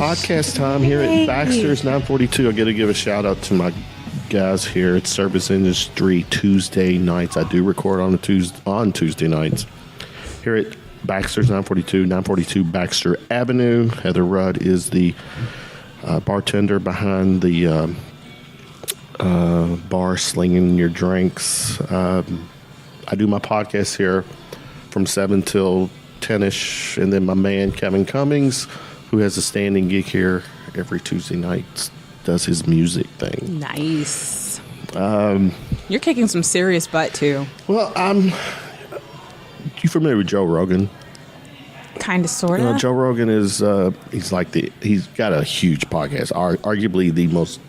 podcast time here at Baxter's 942. I got to give a shout out to my guys here at Service Industry Tuesday nights. I do record on Tuesday nights here at Baxter's 942 Baxter Avenue. Heather Rudd is the bartender behind the bar, slinging your drinks. I do my podcast here from 7 till 10ish, and then my man Kevin Cummings, who has a standing gig here every Tuesday night, does his music thing. Nice. You're kicking some serious butt too. Well, you familiar with Joe Rogan? Kind of, sort of. Joe Rogan is he's got a huge podcast, arguably the most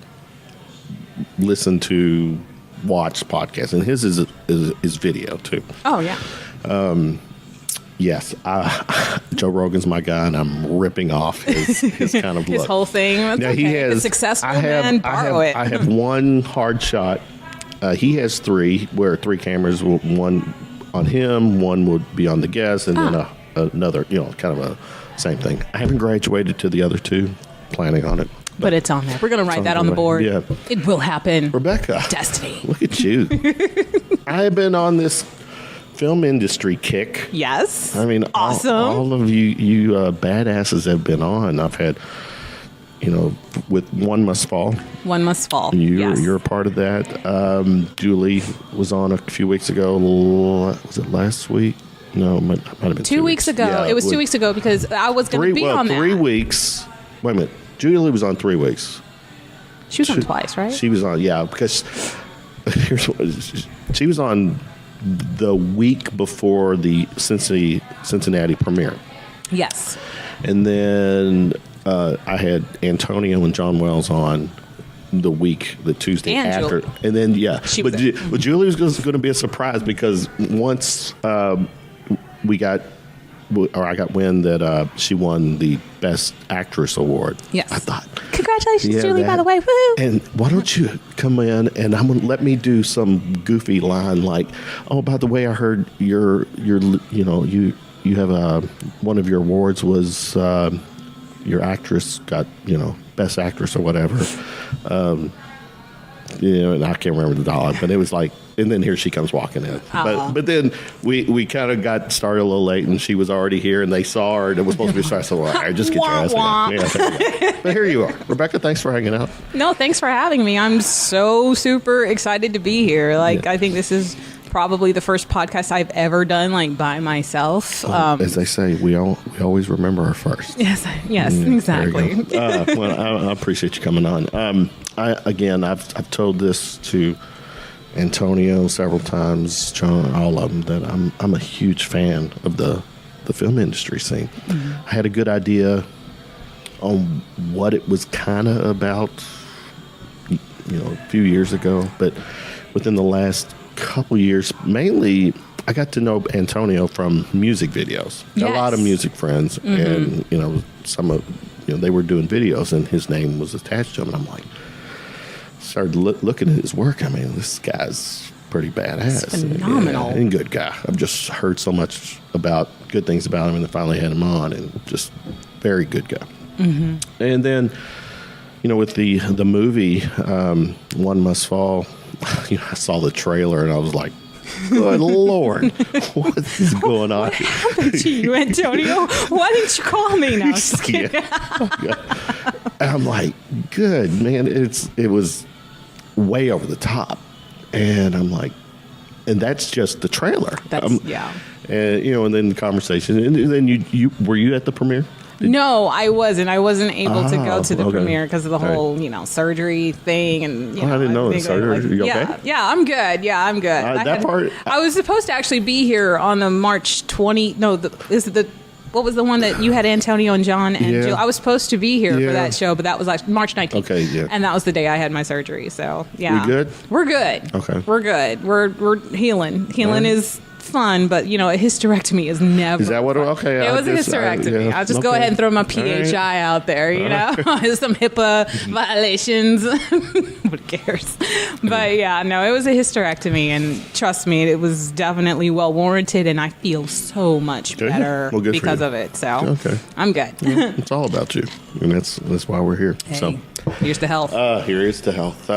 listened to, watched podcast, and his is video too. Oh yeah. Yes, Joe Rogan's my guy, and I'm ripping off his kind of look. His whole thing. Now, okay. He has, it's successful, man. Borrow it. I have one hard shot. He has 3, where 3 cameras, one on him, one would be on the guest, and then another, kind of a same thing. I haven't graduated to the other 2, planning on it. But it's on there. We're going to write that on the board. Yeah. It will happen. Rebekah. Destiny. Look at you. I have been on this film industry kick. Yes. I mean, awesome. All of you badasses have been on. I've had, with One Must Fall. One Must Fall. You're a part of that. Julie was on a few weeks ago. Was it last week? No, it might have been 2 weeks ago. Yeah, it was 2 weeks ago because I was going to be on that. 3 weeks. Wait a minute. Julie was on 3 weeks. She was on twice, right? She was on, because she was on the week before the Cincinnati premiere. Yes. And then I had Antonio and John Wells on the Tuesday and after. Julie. And then, but Julie was going to be a surprise because once I got wind that she won the Best Actress Award. Yes. I thought, congratulations, Julie, by the way. Woo! And why don't you come in and let me do some goofy line like, oh, by the way, I heard you have one of your awards was your actress got, Best Actress or whatever. And I can't remember the dollar, but it was like, and then here she comes walking in. But then we kind of got started a little late, and she was already here, and they saw her, and it was supposed to be stressful. All right, just get your ass in. Yeah, but here you are. Rebekah, thanks for hanging out. No, thanks for having me. I'm so super excited to be here. I think this is probably the first podcast I've ever done, by myself. As they say, we always remember our first. Yes, exactly. Well, I appreciate you coming on. I've told this to Antonio several times, John, all of them, that I'm a huge fan of the film industry scene. Mm-hmm. I had a good idea on what it was kind of about, a few years ago, but within the last couple years, mainly I got to know Antonio from music videos. Yes. A lot of music friends, mm-hmm. and some of they were doing videos, and his name was attached to them, and I'm like, started looking at his work. I mean, this guy's pretty badass. It's phenomenal. And good guy. I've just heard so much good things about him, and then finally had him on, and just very good guy. Mm-hmm. And then, with the movie, One Must Fall, I saw the trailer, and I was like, good Lord, what is going on? What happened to you, Antonio? Why didn't you call me now? And I'm like, good, man. It was way over the top. And I'm like, and that's just the trailer. And, and then the conversation. And then you were you at the premiere? No, I wasn't. I wasn't able to go to the premiere because of the whole, surgery thing. And I didn't know the surgery. You okay? Yeah, I'm good. I'm good. I was supposed to actually be here on the March 20. No, what was the one that you had Antonio and John and Jill? I was supposed to be here for that show, but that was like March 19th. Okay, yeah. And that was the day I had my surgery. So, yeah. We good? We're good. Okay. We're good. We're healing. Healing is fun, but a hysterectomy is never. Is that what? Okay, it was a hysterectomy. I'll just go ahead and throw my PHI out there. Some HIPAA violations. Who cares? But yeah, no, it was a hysterectomy, and trust me, it was definitely well warranted, and I feel so much better because of it. So I'm good. Yeah, it's all about you, and that's why we're here. Hey, so here's to health. Here is to health.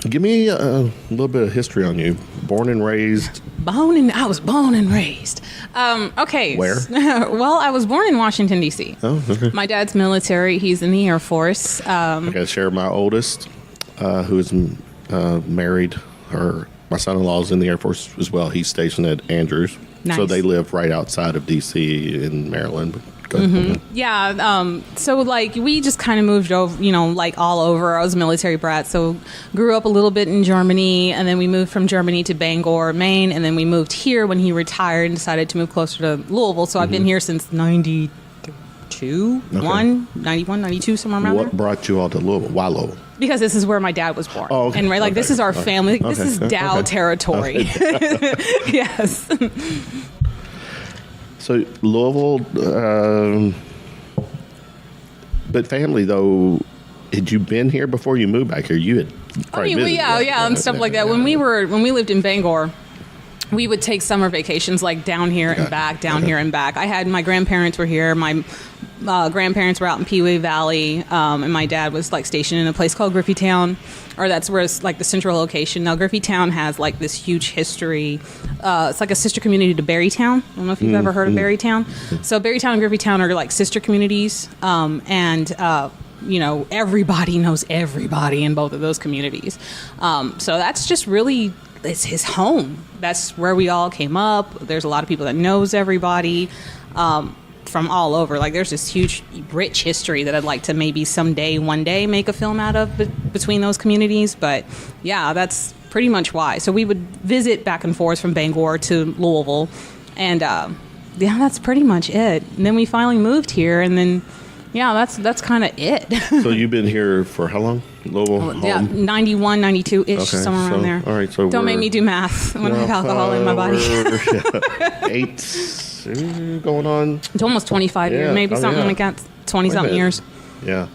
Give me a little bit of history on you. Born and raised. I was born and raised. Okay. Where? Well, I was born in Washington, D.C. Oh, okay. My dad's military. He's in the Air Force. I got to share my oldest, who is married. My son-in-law is in the Air Force as well. He's stationed at Andrews. Nice. So they live right outside of D.C. in Maryland. Yeah. So we just kind of moved over, all over. I was a military brat, so grew up a little bit in Germany, and then we moved from Germany to Bangor, Maine, and then we moved here when he retired and decided to move closer to Louisville. So I've been here since 92, 91, 92, somewhere around there. What brought you all to Louisville? Why Louisville? Because this is where my dad was born. Oh, okay. And this is our family. This is Dow territory. Yes. So Louisville, but family though, had you been here before you moved back here? You had probably visited, and stuff like that. When we lived in Bangor, we would take summer vacations down here and back, here and back. I had my grandparents were here. My grandparents were out in Pewee Valley, and my dad was stationed in a place called Griffeytown, or that's where it's the central location. Now Griffeytown has this huge history. It's like a sister community to Berrytown. I don't know if you've ever heard of Berrytown. So Berrytown and Griffeytown are sister communities, and everybody knows everybody in both of those communities. So that's just really. It's his home. That's where we all came up. There's a lot of people that knows everybody from all over. There's this huge, rich history that I'd like to maybe one day make a film out of between those communities. But yeah, that's pretty much why. So we would visit back and forth from Bangor to Louisville, and that's pretty much it. And then we finally moved here, and then. Yeah, that's kind of it. So you've been here for how long? Louisville? Yeah, 91, 92-ish, somewhere around there. All right, so don't make me do math when I have alcohol in my body. 8 going on. It's almost 25 years, maybe something like that. 20-something years. Yeah.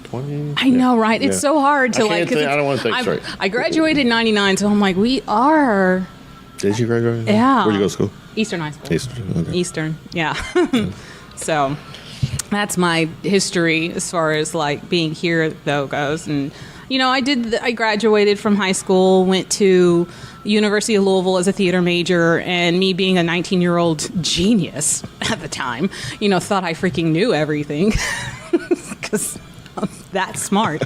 20. I know, right? It's so hard to I don't want to think straight. I graduated in 99, so I'm we are. Did you graduate? Yeah. Where'd you go to school? Eastern High School. Eastern, okay. Yeah. So. That's my history as far as being here though goes. And I graduated from high school, went to University of Louisville as a theater major, and me being a 19-year-old genius at the time, thought I freaking knew everything because I'm that smart.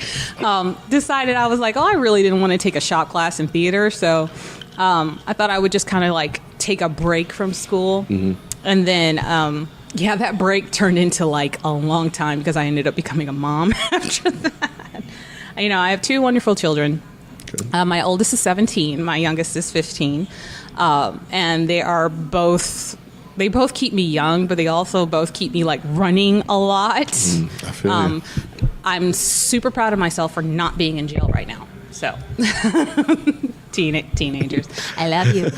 Decided I was I really didn't want to take a shop class in theater, so I thought I would just kind of take a break from school, and then. Yeah, that break turned into a long time because I ended up becoming a mom after that. I have 2 wonderful children. My oldest is 17. My youngest is 15. And they both keep me young, but they also both keep me running a lot. I feel you. I'm super proud of myself for not being in jail right now. So, teenagers, I love you.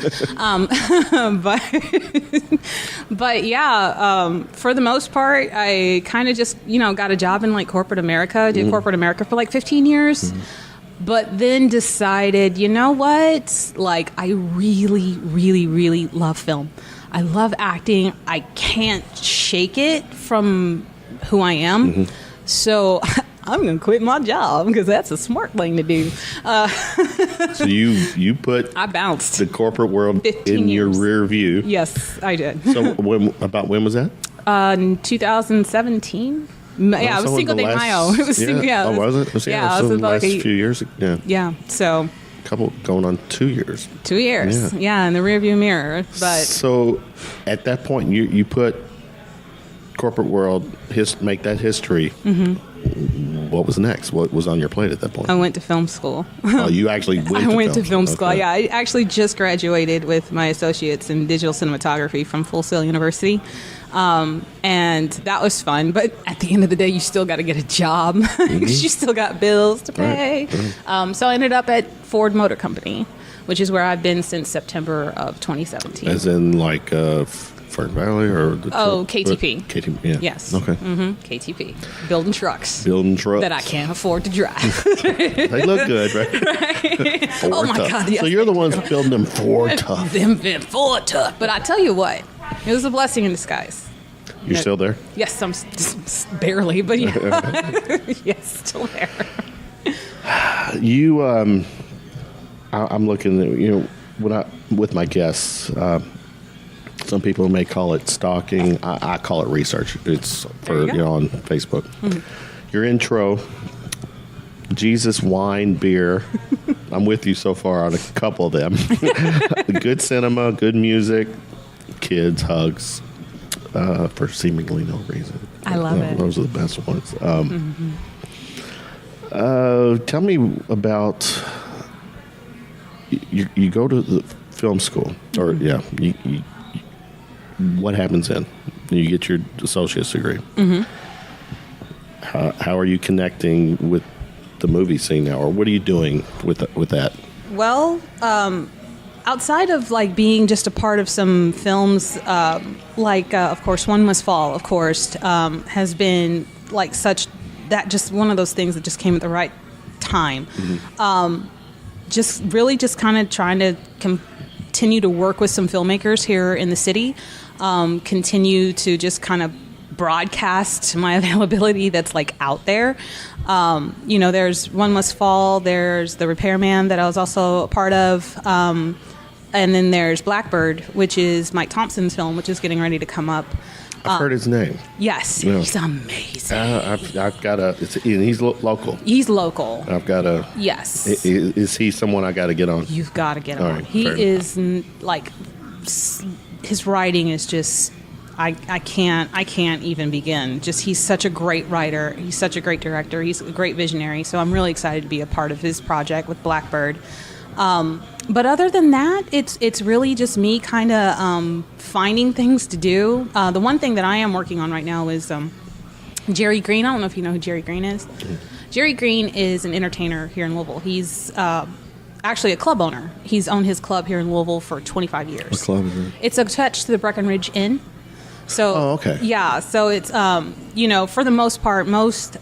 But yeah, for the most part, I kind of just, got a job in corporate America, did corporate America for 15 years. But then decided, you know what? I really, really, really love film. I love acting. I can't shake it from who I am. So I'm going to quit my job because that's a smart thing to do. So I bounced the corporate world in your rear view. Yes, I did. So when was that? 2017. Yeah, it was Cinco de Mayo. It was Oh, was it? Yeah, it was the last few years. Yeah. Yeah. So. Couple going on 2 years. 2 years. Yeah, in the rearview mirror. But so at that point, you put corporate world make that history. what was next? What was on your plate at that point? I went to film school. Oh, you actually went to film school. Okay. Yeah, I actually just graduated with my associates in digital cinematography from Full Sail University. And that was fun. But at the end of the day, you still got to get a job because you still got bills to pay. Right. So I ended up at Ford Motor Company, which is where I've been since September of 2017. As in like Fern Valley or the KTP. KTP, yeah. Yes. Okay. KTP. Building trucks. That I can't afford to drive. They look good, right? Right. Oh my God. Yes, so you're the ones building them Ford Tough. Them Ford Tough. But I tell you what, it was a blessing in disguise. You're still there? Yes, I'm barely, but yeah. Yes, still there. You, I'm looking at, with my guests, some people may call it stalking. I call it research. It's for on Facebook. Mm-hmm. Your intro, Jesus, wine, beer. I'm with you so far on a couple of them. Good cinema, good music, kids, hugs, for seemingly no reason. I love it. Those are the best ones. Tell me about you go to the film school, or you what happens then? You get your associate's degree. Mm-hmm. How are you connecting with the movie scene now, or what are you doing with that? Well, outside of like being just a part of some films, of course, One Must Fall, of course, has been like such that just one of those things that just came at the right time. Mm-hmm. Just kind of trying to continue to work with some filmmakers here in the city. Continue to just kind of broadcast my availability that's like out there. There's One Must Fall, there's The Repairman that I was also a part of, and then there's Blackbird, which is Mike Thompson's film, which is getting ready to come up. I've heard his name. Yes, he's amazing. I've got he's local. He's local. I've got a. Yes. Is he someone I got to get on? You've got to get on. Right, he is like, his writing is just, I can't even begin. Just, he's such a great writer. He's such a great director. He's a great visionary. So I'm really excited to be a part of his project with Blackbird. But other than that, it's really just me kind of finding things to do. The one thing that I am working on right now is Jerry Green. I don't know if you know who Jerry Green is. Mm-hmm. Jerry Green is an entertainer here in Louisville. He's actually a club owner. He's owned his club here in Louisville for 25 years. What club is it? It's attached to the Breckenridge Inn. So, okay. Yeah, so it's, for the most part, most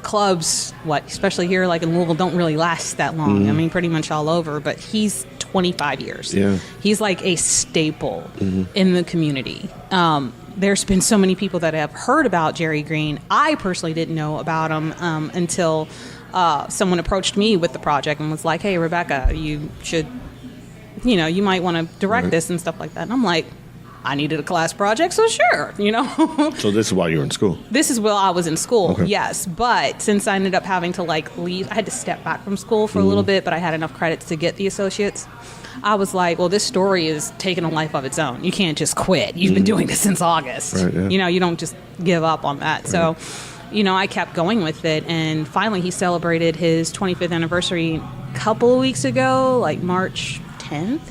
clubs, especially here like in Louisville, don't really last that long. Mm-hmm. I mean, pretty much all over, but he's 25 years. Yeah. He's like a staple in the community. There's been so many people that have heard about Jerry Green. I personally didn't know about him until someone approached me with the project and was like, hey, Rebekah, you should, you might want to direct this and stuff like that. And I'm like, I needed a class project, so sure, So this is while you were in school? This is while I was in school, okay. Yes. But since I ended up having to leave, I had to step back from school for a little bit, but I had enough credits to get the associates. I was like, well, this story is taking a life of its own. You can't just quit. You've been doing this since August. Right, yeah. You don't just give up on that. Right. So, I kept going with it. And finally, he celebrated his 25th anniversary a couple of weeks ago, like March 10th.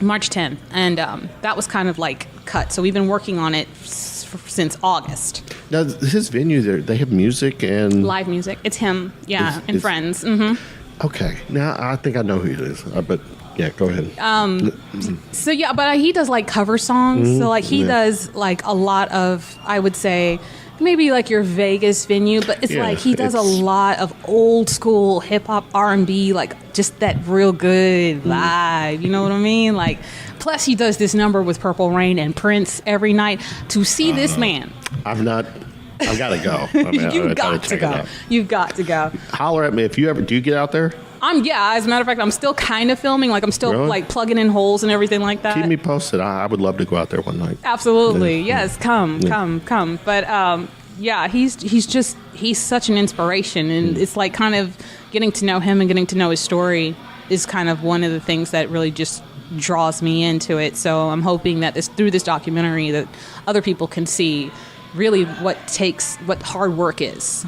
March 10th. And that was kind of like cut. So we've been working on it since August. Now, his venue there, they have music and... Live music. It's him, and friends. Mm-hmm. Okay. Now, I think I know who it is. But, yeah, go ahead. But he does, cover songs. Mm-hmm. So, he does, a lot of, I would say... maybe your Vegas venue, but he does a lot of old school hip hop, R&B, just that real good vibe. You know what I mean? Plus he does this number with Purple Rain and Prince every night. To see this man, I've got to go. You've got to go. You've got to go. Holler at me if you ever do you get out there. As a matter of fact, I'm still kind of filming. I'm still really? Plugging in holes and everything like that. Keep me posted. I would love to go out there one night. Absolutely. Yeah. Yes. Come. But he's such an inspiration, and it's kind of getting to know him and getting to know his story is kind of one of the things that really just draws me into it. So I'm hoping that through this documentary that other people can see, really what hard work is.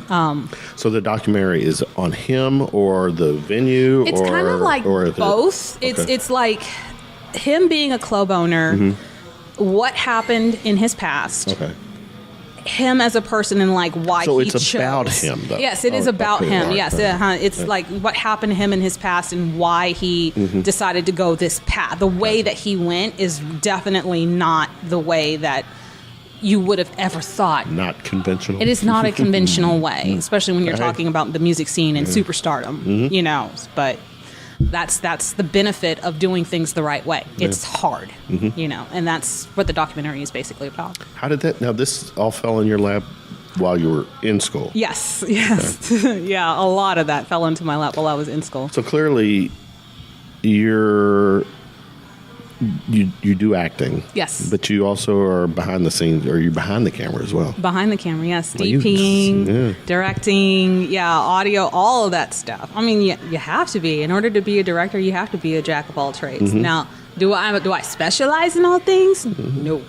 So the documentary is on him or the venue? It's kind of like both. It's like him being a club owner, what happened in his past, him as a person, and like why he chose. So it's about him, though. Yes, it is about him. Right, yes, it's like what happened to him in his past and why he decided to go this path. The way that he went is definitely not the way that you would have ever thought. Not conventional. It is not a conventional way, especially when you're talking about the music scene and superstardom, you know, but that's the benefit of doing things the right way. It's hard, you know, and that's what the documentary is basically about. How did that, now this all fell in your lap while you were in school? Yes. Yeah, a lot of that fell into my lap while I was in school. So clearly you do acting. Yes. But you also are behind the scenes, or you're behind the camera as well. Behind the camera, yes. DPing, directing, audio, all of that stuff. I mean, you have to be. In order to be a director, you have to be a jack of all trades. Now, do I specialize in all things? No.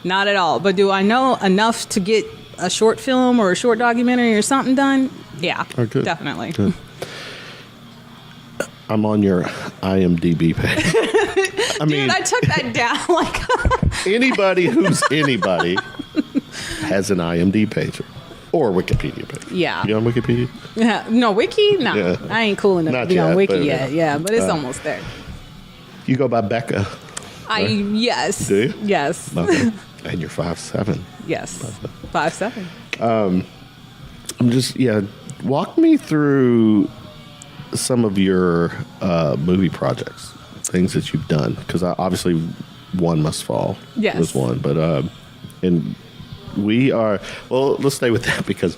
Not at all. But do I know enough to get a short film or a short documentary or something done? Yeah, definitely. Good. I'm on your IMDb page. Dude, I took that down. Like anybody who's anybody has an IMDb page or Wikipedia page. Yeah. You on Wikipedia? Yeah. No, Wiki? No. Yeah. I ain't cool enough to be on Wiki yet. Yeah, but it's almost there. You go by Becca. Yes. Do you? Yes. Okay. And you're 5'7". Yes. 5'7". I'm just, walk me through some of your movie projects, things that you've done, because obviously One Must Fall was one, but and we are, well, let's stay with that because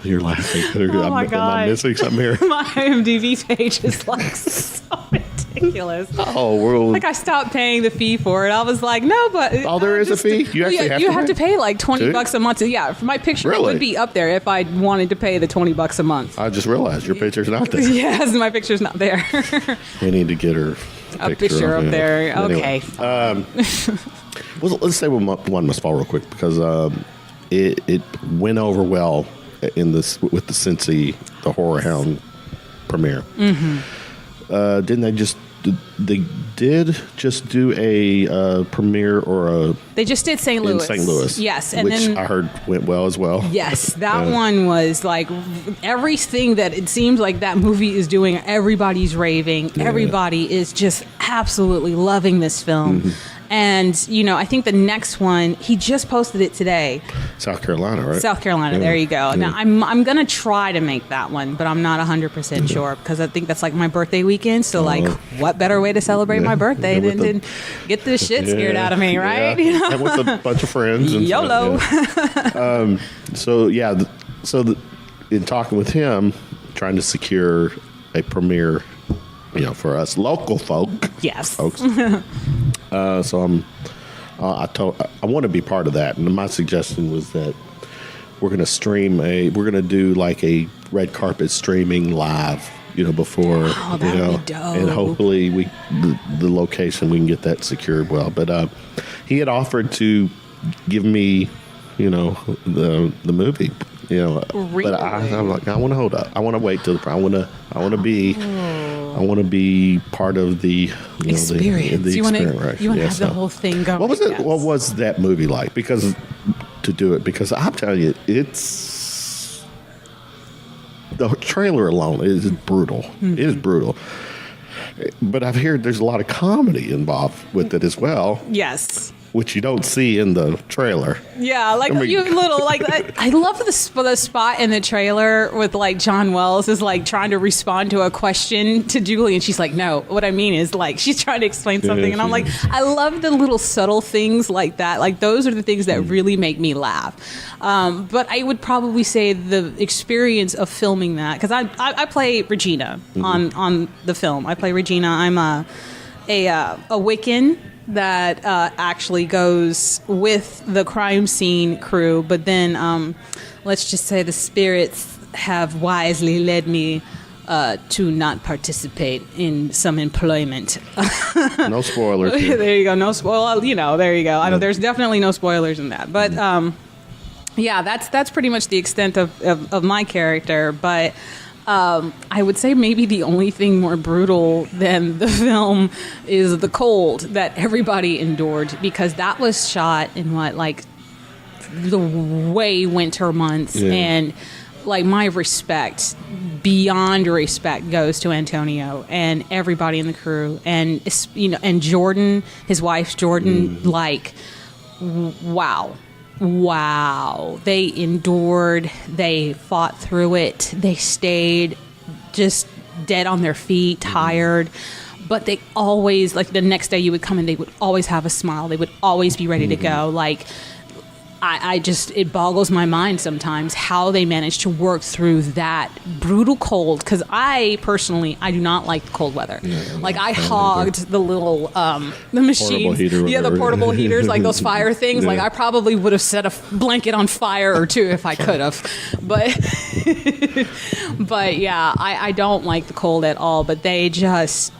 you're laughing. Oh my God. Am I missing something here? My IMDb page is like so ridiculous. Like I stopped paying the fee for it. I was like, no, but there is a fee. You actually have to pay like $20 a month. My picture would be up there if I wanted to pay the $20 a month. I just realized your picture's not there. Yes, my picture's not there. We need to get her a picture up there. Okay. Anyway, well, let's say One Must Fall real quick because it went over well with the Cincy, the Horror Hound premiere. Didn't they did just do a premiere or they just did St. Louis. In St. Louis. Yes. And which then, I heard went well as well. Yes. That one was like everything that it seems like that movie is doing. Everybody's raving. Yeah. Everybody is just absolutely loving this film. And, I think the next one, he just posted it today. South Carolina, right? South Carolina, there you go. Yeah. Now, I'm going to try to make that one, but I'm not 100% sure because I think that's like my birthday weekend. So, what better way to celebrate my birthday than to get the shit scared out of me, right? Yeah. And with a bunch of friends. And YOLO. So, in talking with him, trying to secure a premiere, for us local folks. So I want to be part of that, and my suggestion was that we're going to do like a red carpet streaming live, before, be dope. And hopefully the location we can get that secured well. But he had offered to give me, the movie. Really? But I'm like, I want to hold up. I want to wait till I want to be part of the experience. You want to have the whole thing going. What was it? Yes. What was that movie like? Because I'm telling you, it's the trailer alone is brutal. It is brutal. But I've heard there's a lot of comedy involved with it as well. Yes. Which you don't see in the trailer. Yeah, I love the spot in the trailer with like John Wells is like trying to respond to a question to Julie, and she's like, "No, what I mean is like she's trying to explain something," and I'm like, I love the little subtle things like that. Like those are the things that really make me laugh. But I would probably say the experience of filming that because I play Regina on the film. I play Regina. I'm a Wiccan that actually goes with the crime scene crew, but then let's just say the spirits have wisely led me to not participate in some employment. No spoilers. There you go. No spoil. There you go. I know there's definitely no spoilers in that, but yeah, that's pretty much the extent of my character. But I would say maybe the only thing more brutal than the film is the cold that everybody endured, because that was shot in the way winter months. Yeah. And my respect, beyond respect, goes to Antonio and everybody in the crew, and and Jordan, his wife Jordan. Wow. They endured. They fought through it. They stayed just dead on their feet, tired. But they always, the next day you would come in, they would always have a smile. They would always be ready to go. It boggles my mind sometimes how they managed to work through that brutal cold. Because I do not like the cold weather. Yeah, I hogged the little, the machines. The portable heaters, those fire things. Yeah. I probably would have set a blanket on fire or two if I could have. But, yeah, I don't like the cold at all. But they just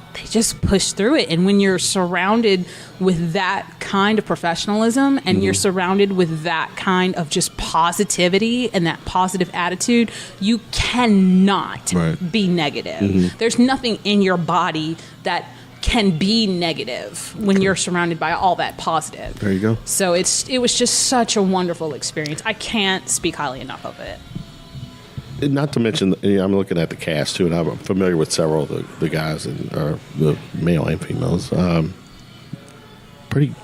push through it. And when you're surrounded with that kind of professionalism, and you're surrounded with that kind of just positivity and that positive attitude, you cannot be negative. There's nothing in your body that can be negative when you're surrounded by all that positive. There you go. So it was just such a wonderful experience. I can't speak highly enough of it. Not to mention, I'm looking at the cast too, and I'm familiar with several of the guys, the male and females. Pretty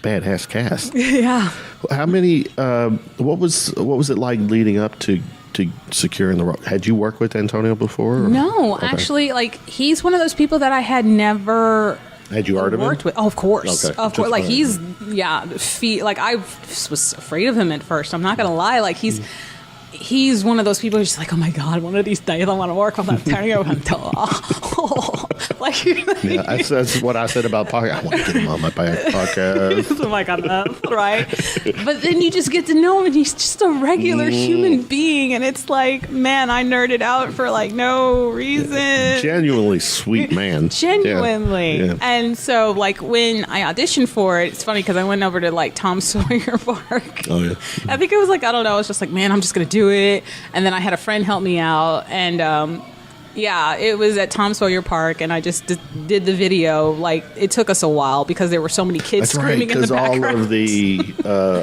badass cast. Yeah. How many? What was it like leading up to securing the role? Had you worked with Antonio before? No, okay. Actually, he's one of those people that I had never. Had you heard of him? Worked with? Oh, of course. Okay. Of course. I was afraid of him at first. I'm not gonna lie. He's one of those people who's just oh my God, one of these days I want to work with Antonio. That's what I said about podcast. I want to get him on my podcast. Oh my God, right? But then you just get to know him, and he's just a regular human being, and it's man, I nerded out for no reason. Genuinely sweet man. Genuinely. Yeah. And so when I auditioned for it, it's funny because I went over to Tom Sawyer Park. Oh yeah. I think it was I don't know. I was just man, I'm just gonna do it. And then I had a friend help me out, and it was at Tom Sawyer Park, and I just did the video. It took us a while because there were so many kids screaming in the background. Because all of the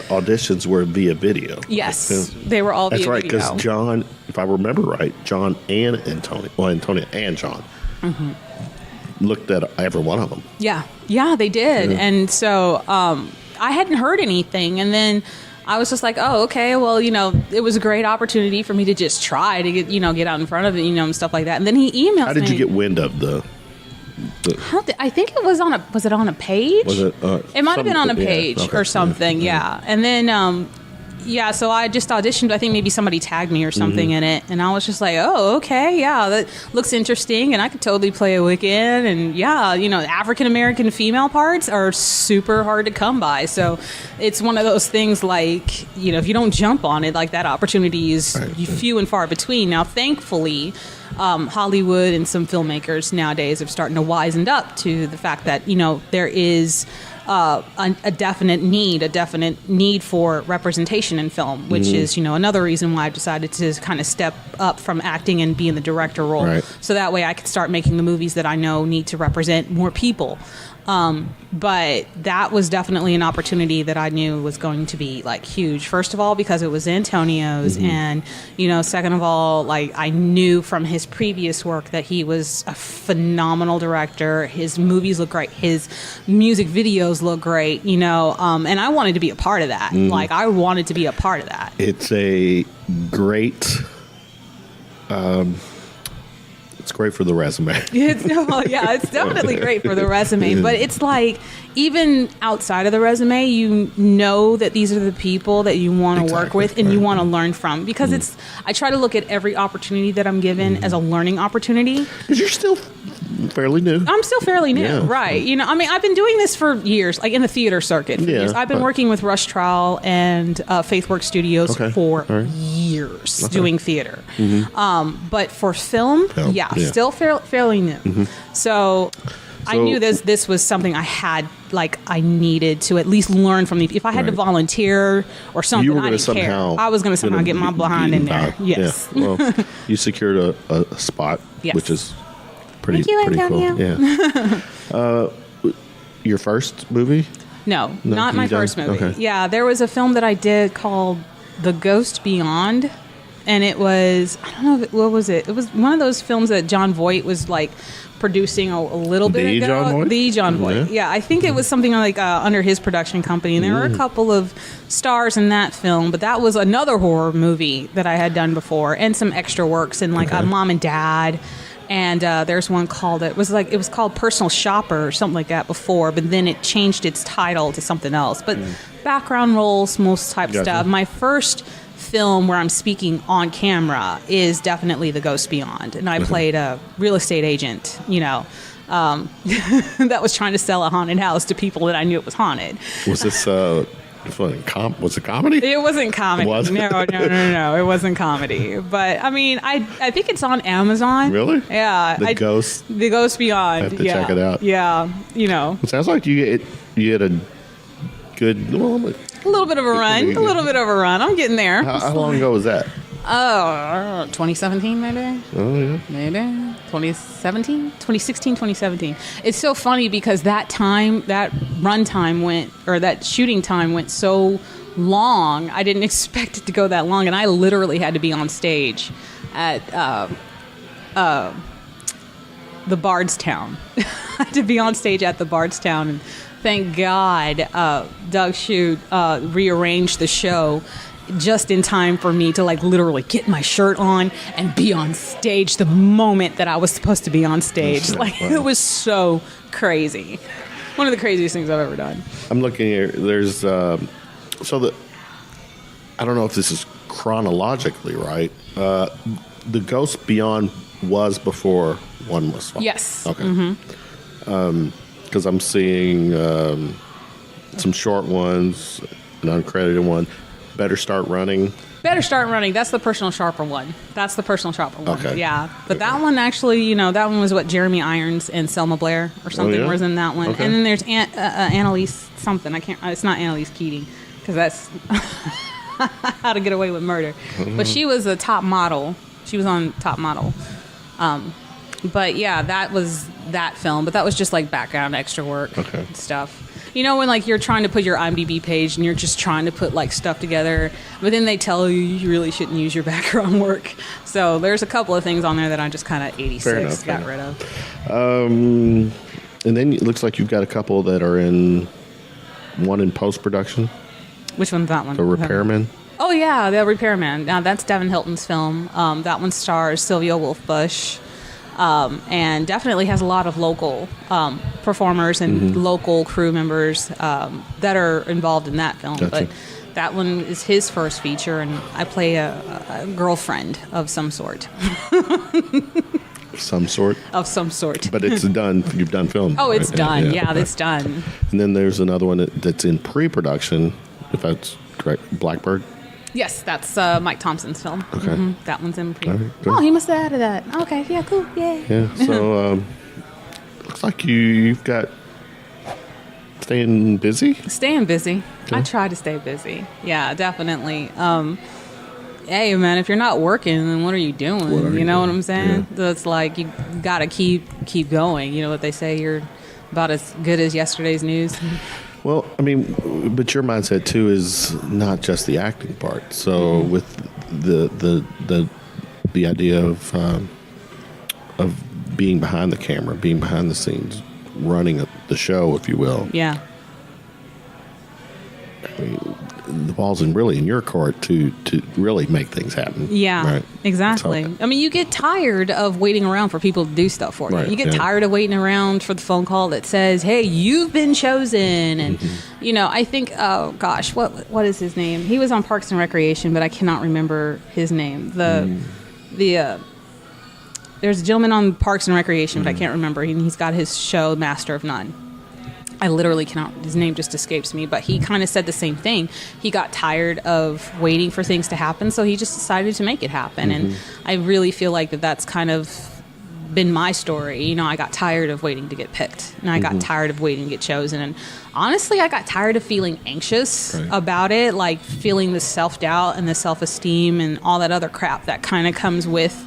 auditions were via video. Yes, they were all via video. That's right, because John, if I remember right, John and Antonio and John looked at every one of them. Yeah, they did. Yeah. And so I hadn't heard anything, and then I was just oh, okay, well, it was a great opportunity for me to just try to get out in front of it, and stuff like that. And then he emailed me. How did you get wind of the I think it was was it on a page? Was it? It might have been on a page or something, yeah. And then, so I just auditioned. I think maybe somebody tagged me or something in it. And I was just oh, okay, yeah, that looks interesting. And I could totally play a Wiccan. And African-American female parts are super hard to come by. So it's one of those things if you don't jump on it, that opportunity is few and far between. Now, thankfully, Hollywood and some filmmakers nowadays are starting to wisen up to the fact that, there is a definite need for representation in film, which is, another reason why I've decided to kind of step up from acting and be in the director role. Right. So that way I can start making the movies that I know need to represent more people. But that was definitely an opportunity that I knew was going to be huge. First of all, because it was Antonio's, and second of all, I knew from his previous work that he was a phenomenal director. His movies look great. His music videos look great. And I wanted to be a part of that. I wanted to be a part of that. It's a great. It's great for the resume. It's definitely great for the resume. But it's even outside of the resume, that these are the people that you want to work with and you want to learn from. Because I try to look at every opportunity that I'm given as a learning opportunity. Because you're still fairly new. I'm still fairly new, right? You know, I mean, I've been doing this for years, like in the theater circuit. For years. I've been working with Rush Trial and Faithworks Studios for years doing theater. But for film, still fairly new. So I knew this was something I needed to at least learn from if I had to volunteer or something, I didn't care. I was going to somehow get my behind in there. Yes. Yeah. Well, you secured a spot, which is pretty cool. Yeah. Your first movie? No, not my first movie. Okay. Yeah, there was a film that I did called The Ghost Beyond. And it was, I don't know, what was it? It was one of those films that John Voight was like producing a little bit ago. John Voight? The John Voight. Yeah, I think it was something like under his production company. And there were a couple of stars in that film. But that was another horror movie that I had done before. And some extra works in like Mom and Dad. And there's one called, it was called Personal Shopper or something like that before. But then it changed its title to something else. But background roles, most type stuff. My first film where I'm speaking on camera is definitely The Ghost Beyond, and I played a real estate agent, that was trying to sell a haunted house to people that I knew it was haunted. Was this was it comedy? It wasn't comedy. Was it? No, it wasn't comedy. But I mean, I think it's on Amazon. Really? Yeah. The Ghost Beyond. I have to check it out. Yeah, It sounds like you had a good. A little bit of a run. I'm getting there. How long ago was that? 2017 maybe. Oh, yeah. Maybe 2016, 2017. It's so funny because that shooting time went so long. I didn't expect it to go that long, and I literally had to be on stage at the Bardstown. I had to be on stage at the Bardstown, and thank God Doug Shute rearranged the show just in time for me to like literally get my shirt on and be on stage the moment that I was supposed to be on stage. It was so crazy. One of the craziest things I've ever done. I'm looking here. There's I don't know if this is chronologically right. The Ghost Beyond was before one was filmed. Yes. Okay. Because I'm seeing some short ones, an uncredited one. Better Start Running. That's the Personal Shopper one. Okay. Yeah. But that one actually, that one was what Jeremy Irons and Selma Blair or something was in that one. Okay. And then there's Annalise something. It's not Annalise Keating because that's How to Get Away with Murder. Mm-hmm. But she was a top model. She was on Top Model. But yeah, that was that film. But that was just like background extra work and stuff. When like you're trying to put your IMDb page and you're just trying to put like stuff together, but then they tell you really shouldn't use your background work. So there's a couple of things on there that I just kind of 86 got rid of. And then it looks like you've got a couple that are in post-production. Which one's that one? The Repairman. Oh yeah, The Repairman. Now that's Devin Hilton's film. That one stars Sylvia Wolf-Bush. And definitely has a lot of local performers and local crew members that are involved in that film. Gotcha. But that one is his first feature, and I play a girlfriend of some sort. Some sort? Of some sort. But it's done. You've done film. Oh, it's done. Yeah, it's done. And then there's another one that's in pre-production, if that's correct, Blackbird. Yes, that's Mike Thompson's film. Okay. Mm-hmm. That one's in pre. Right, he must have added that. Okay, yeah, cool, yay. Yeah, so looks like you've got staying busy? Staying busy. Okay. I try to stay busy. Yeah, definitely. Hey, man, if you're not working, then what are you doing? You know what I'm saying? Yeah. So it's like you got to keep going. You know what they say, you're about as good as yesterday's news. Well, I mean, but your mindset too is not just the acting part. So with the idea of being behind the camera, being behind the scenes, running the show, if you will. Yeah. I mean, the ball's really in your court to really make things happen. Yeah, right? Exactly. So, I mean, you get tired of waiting around for people to do stuff for you. Right, You get tired of waiting around for the phone call that says, hey, you've been chosen. And, I think, oh, gosh, what is his name? He was on Parks and Recreation, but I cannot remember his name. There's there's a gentleman on Parks and Recreation, but I can't remember. He's got his show, Master of None. I literally cannot, his name just escapes me, but he kind of said the same thing. He got tired of waiting for things to happen, so he just decided to make it happen. And I really feel like that's kind of been my story. You know, I got tired of waiting to get picked, and I got tired of waiting to get chosen. And honestly, I got tired of feeling anxious about it, like feeling the self-doubt and the self-esteem and all that other crap that kind of comes with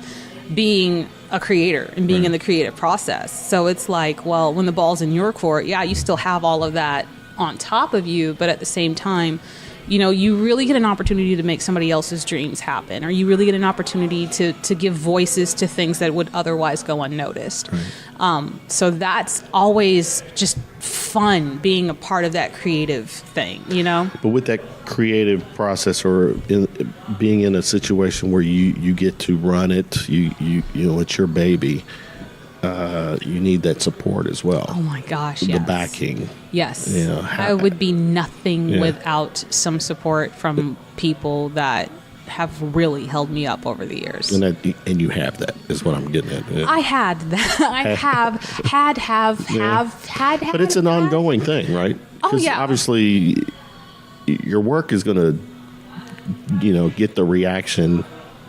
being a creator and being in the creative process. So it's like, well, when the ball's in your court, yeah, you still have all of that on top of you, but at the same time, you know, you really get an opportunity to make somebody else's dreams happen, or you really get an opportunity to give voices to things that would otherwise go unnoticed. So that's always just fun, being a part of that creative thing, you know? But with that creative process, or being in a situation where you get to run it, you know, it's your baby, you need that support as well. Oh my gosh, the backing. Yes. You know, I would be nothing without some support from people that have really held me up over the years. And you have that, is what I'm getting at. I had that. I had. But it's an ongoing thing, right? Oh, yeah. Obviously, your work is going to, you know, get the reaction,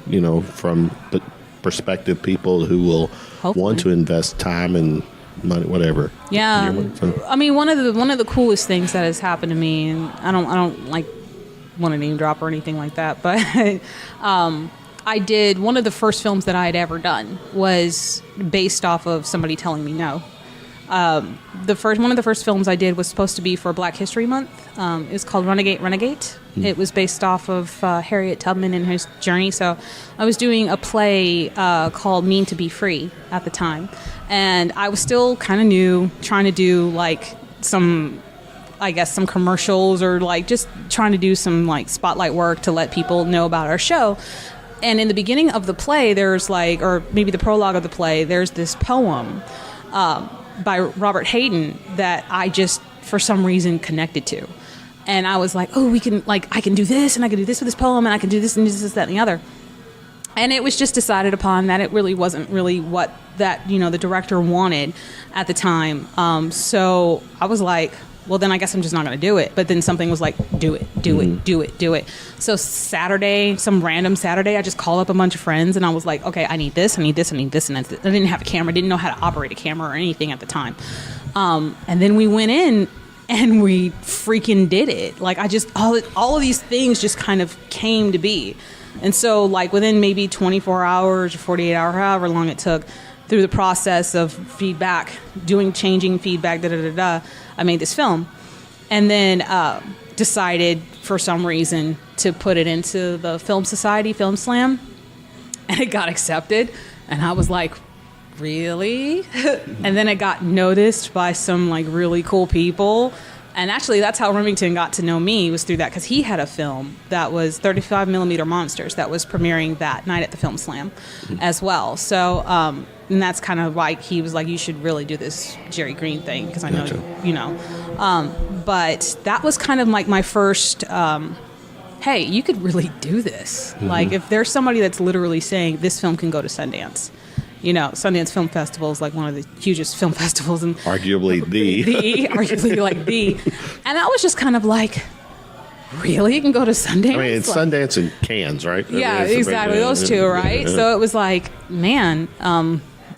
you know, from the prospective people who will want to invest time and money, whatever. Yeah. I mean, one of the coolest things that has happened to me, and I don't like want to name drop or anything like that, but I did, one of the first films that I had ever done was based off of somebody telling me no. One of the first films I did was supposed to be for Black History Month. It was called Renegade. It was based off of Harriet Tubman and his journey. So I was doing a play called Mean to Be Free at the time. And I was still kind of new, trying to do like some commercials, or like just trying to do some like spotlight work to let people know about our show. And in the beginning of the play, there's like, or maybe the prologue of the play, there's this poem by Robert Hayden that I just, for some reason, connected to. And I was like, oh, I can do this, and I can do this with this poem, and I can do this and this, that, and the other. And it was just decided upon that it really wasn't really what that, you know, the director wanted at the time. So I was like, well, then I guess I'm just not going to do it. But then something was like, do it. So some random Saturday, I just called up a bunch of friends, and I was like, okay, I need this. And I didn't have a camera, didn't know how to operate a camera or anything at the time. And then we went in and we freaking did it. Like, I just, all of these things just kind of came to be. And so like within maybe 24 hours or 48 hours, however long it took, through the process of feedback, changing feedback, I made this film. And then decided for some reason to put it into the Film Society Film Slam. And it got accepted. And I was like, really? And then it got noticed by some like really cool people. And actually, that's how Remington got to know me, was through that, because he had a film that was 35 millimeter Monsters that was premiering that night at the Film Slam as well. So, and that's kind of like, he was like, you should really do this Jerry Green thing, because I know, you know. But that was kind of like my first, hey, you could really do this. Like, if there's somebody that's literally saying this film can go to Sundance. You know, Sundance Film Festival is like one of the hugest film festivals, and arguably the. And I was just kind of like, really? You can go to Sundance? I mean, it's like, Sundance and Cannes, right? Yeah, exactly. Those two, right? So it was like, man,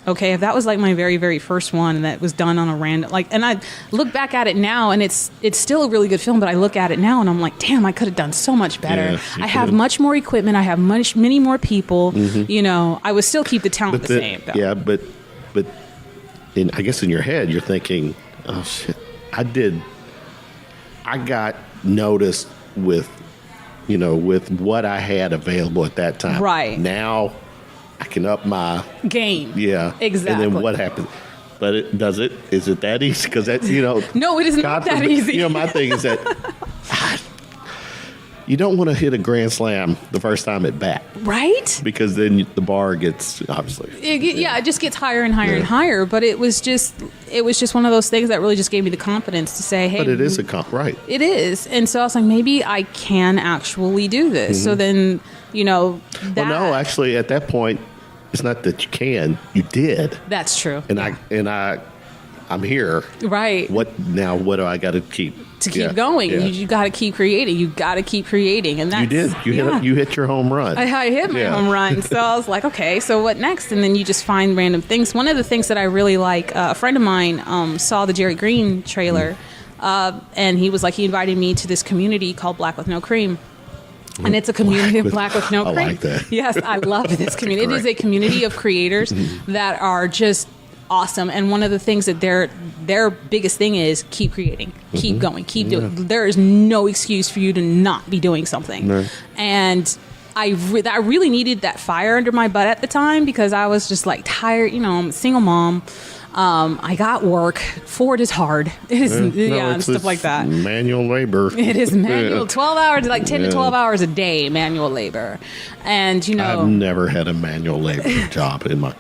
okay, if that was like my very, very first one, and that was done on a random, like, and I look back at it now, and it's still a really good film, but I look at it now and I'm like, damn, I could have done so much better. I have much more equipment. I have many more people. You know, I would still keep the talent the same, though. Yeah, but I guess in your head, you're thinking, oh shit, I got noticed with what I had available at that time. Right. Now I can up my game. Yeah. Exactly. And then what happens? But is it that easy? Because that's, no, it is not that easy. My thing is that you don't want to hit a grand slam the first time at bat. Right? Because then the bar gets, obviously. It just gets higher and higher and higher. But it was just one of those things that really just gave me the confidence to say, hey. But it is right. It is. And so I was like, maybe I can actually do this. So then, Well, no, actually, at that point, it's not that you can, you did. That's true. And I'm here. Right. What do I got to keep? To keep going. Yeah. You got to keep creating. You got to keep creating. And that's, you did. You hit your home run. I hit my home run. So I was like, okay, so what next? And then you just find random things. One of the things that I really like, a friend of mine saw the Jerry Green trailer, and he was like, he invited me to this community called Black with No Cream. And it's a community of Black with No Cream. I like that. Yes, I love this community. It is a community of creators that are just awesome. And one of the things that their biggest thing is keep creating, keep going, keep doing. There is no excuse for you to not be doing something. No. And I really needed that fire under my butt at the time, because I was just like tired. I'm a single mom. I got work. Ford is hard. And stuff like that. Manual labor. It is manual. 12 hours, like 10 to 12 hours a day, manual labor. And, I've never had a manual labor job in my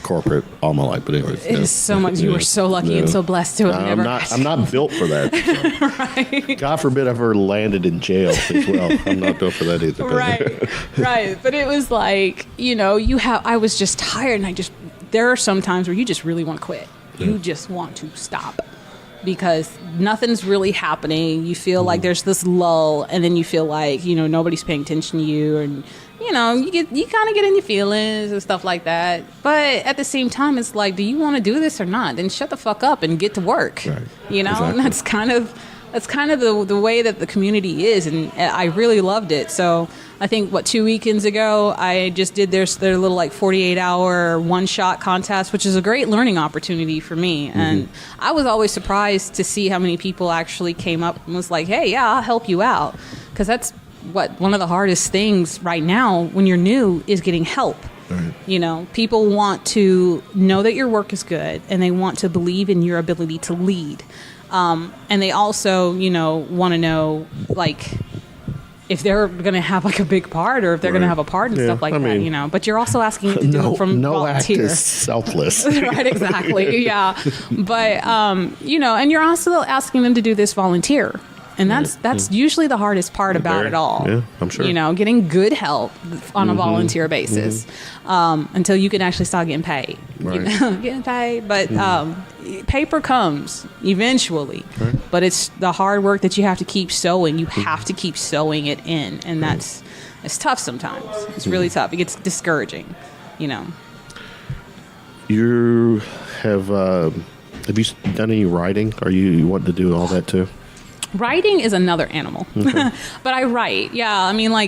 corporate all my life. But anyways. It is so much. You were so lucky and so blessed to have never. I'm not built for that. So. Right. God forbid I've ever landed in jail as well. I'm not built for that either. Right. But it was like, I was just tired, and there are some times where you just really want to quit. You just want to stop because nothing's really happening. You feel like there's this lull, and then you feel like, nobody's paying attention to you, and you kind of get in your feelings and stuff like that. But at the same time, it's like, do you want to do this or not? Then shut the fuck up and get to work. Right. Exactly. And that's kind of the way that the community is, and I really loved it. So I think 2 weekends ago, I just did their little 48-hour one-shot contest, which is a great learning opportunity for me. And I was always surprised to see how many people actually came up and was like, hey, yeah, I'll help you out. Because that's one of the hardest things right now when you're new is getting help. Right. People want to know that your work is good, and they want to believe in your ability to lead. And they also, want to know, if they're going to have a big part, or if they're going to have a part and stuff like that, but you're also asking them to do it from volunteer. No act is selfless. Right, exactly. Yeah. But, and you're also asking them to do this volunteer. And that's usually the hardest part about it all. Yeah, I'm sure. Getting good help on a volunteer basis until you can actually start getting paid. Right. Getting paid. But paper comes eventually. Right. But it's the hard work that you have to keep sowing. You have to keep sowing it in. And it's tough sometimes. It's really tough. It gets discouraging, You have you done any writing? Are you wanting to do all that too? Writing is another animal, but I write. Yeah, I mean, I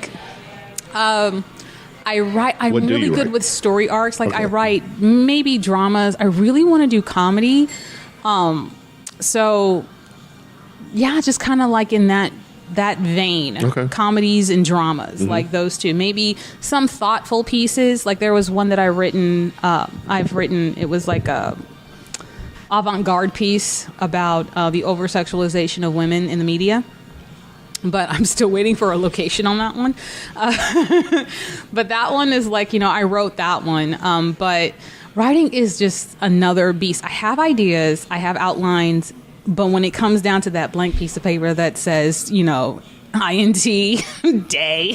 write. I'm really good with story arcs. I write maybe dramas. I really want to do comedy. So yeah, just kind of in that vein, comedies and dramas, like those two. Maybe some thoughtful pieces. There was one that I've written. It was a avant-garde piece about the over-sexualization of women in the media, but I'm still waiting for a location on that one. But that one is I wrote that one, but writing is just another beast. I have ideas, I have outlines, but when it comes down to that blank piece of paper that says, INT day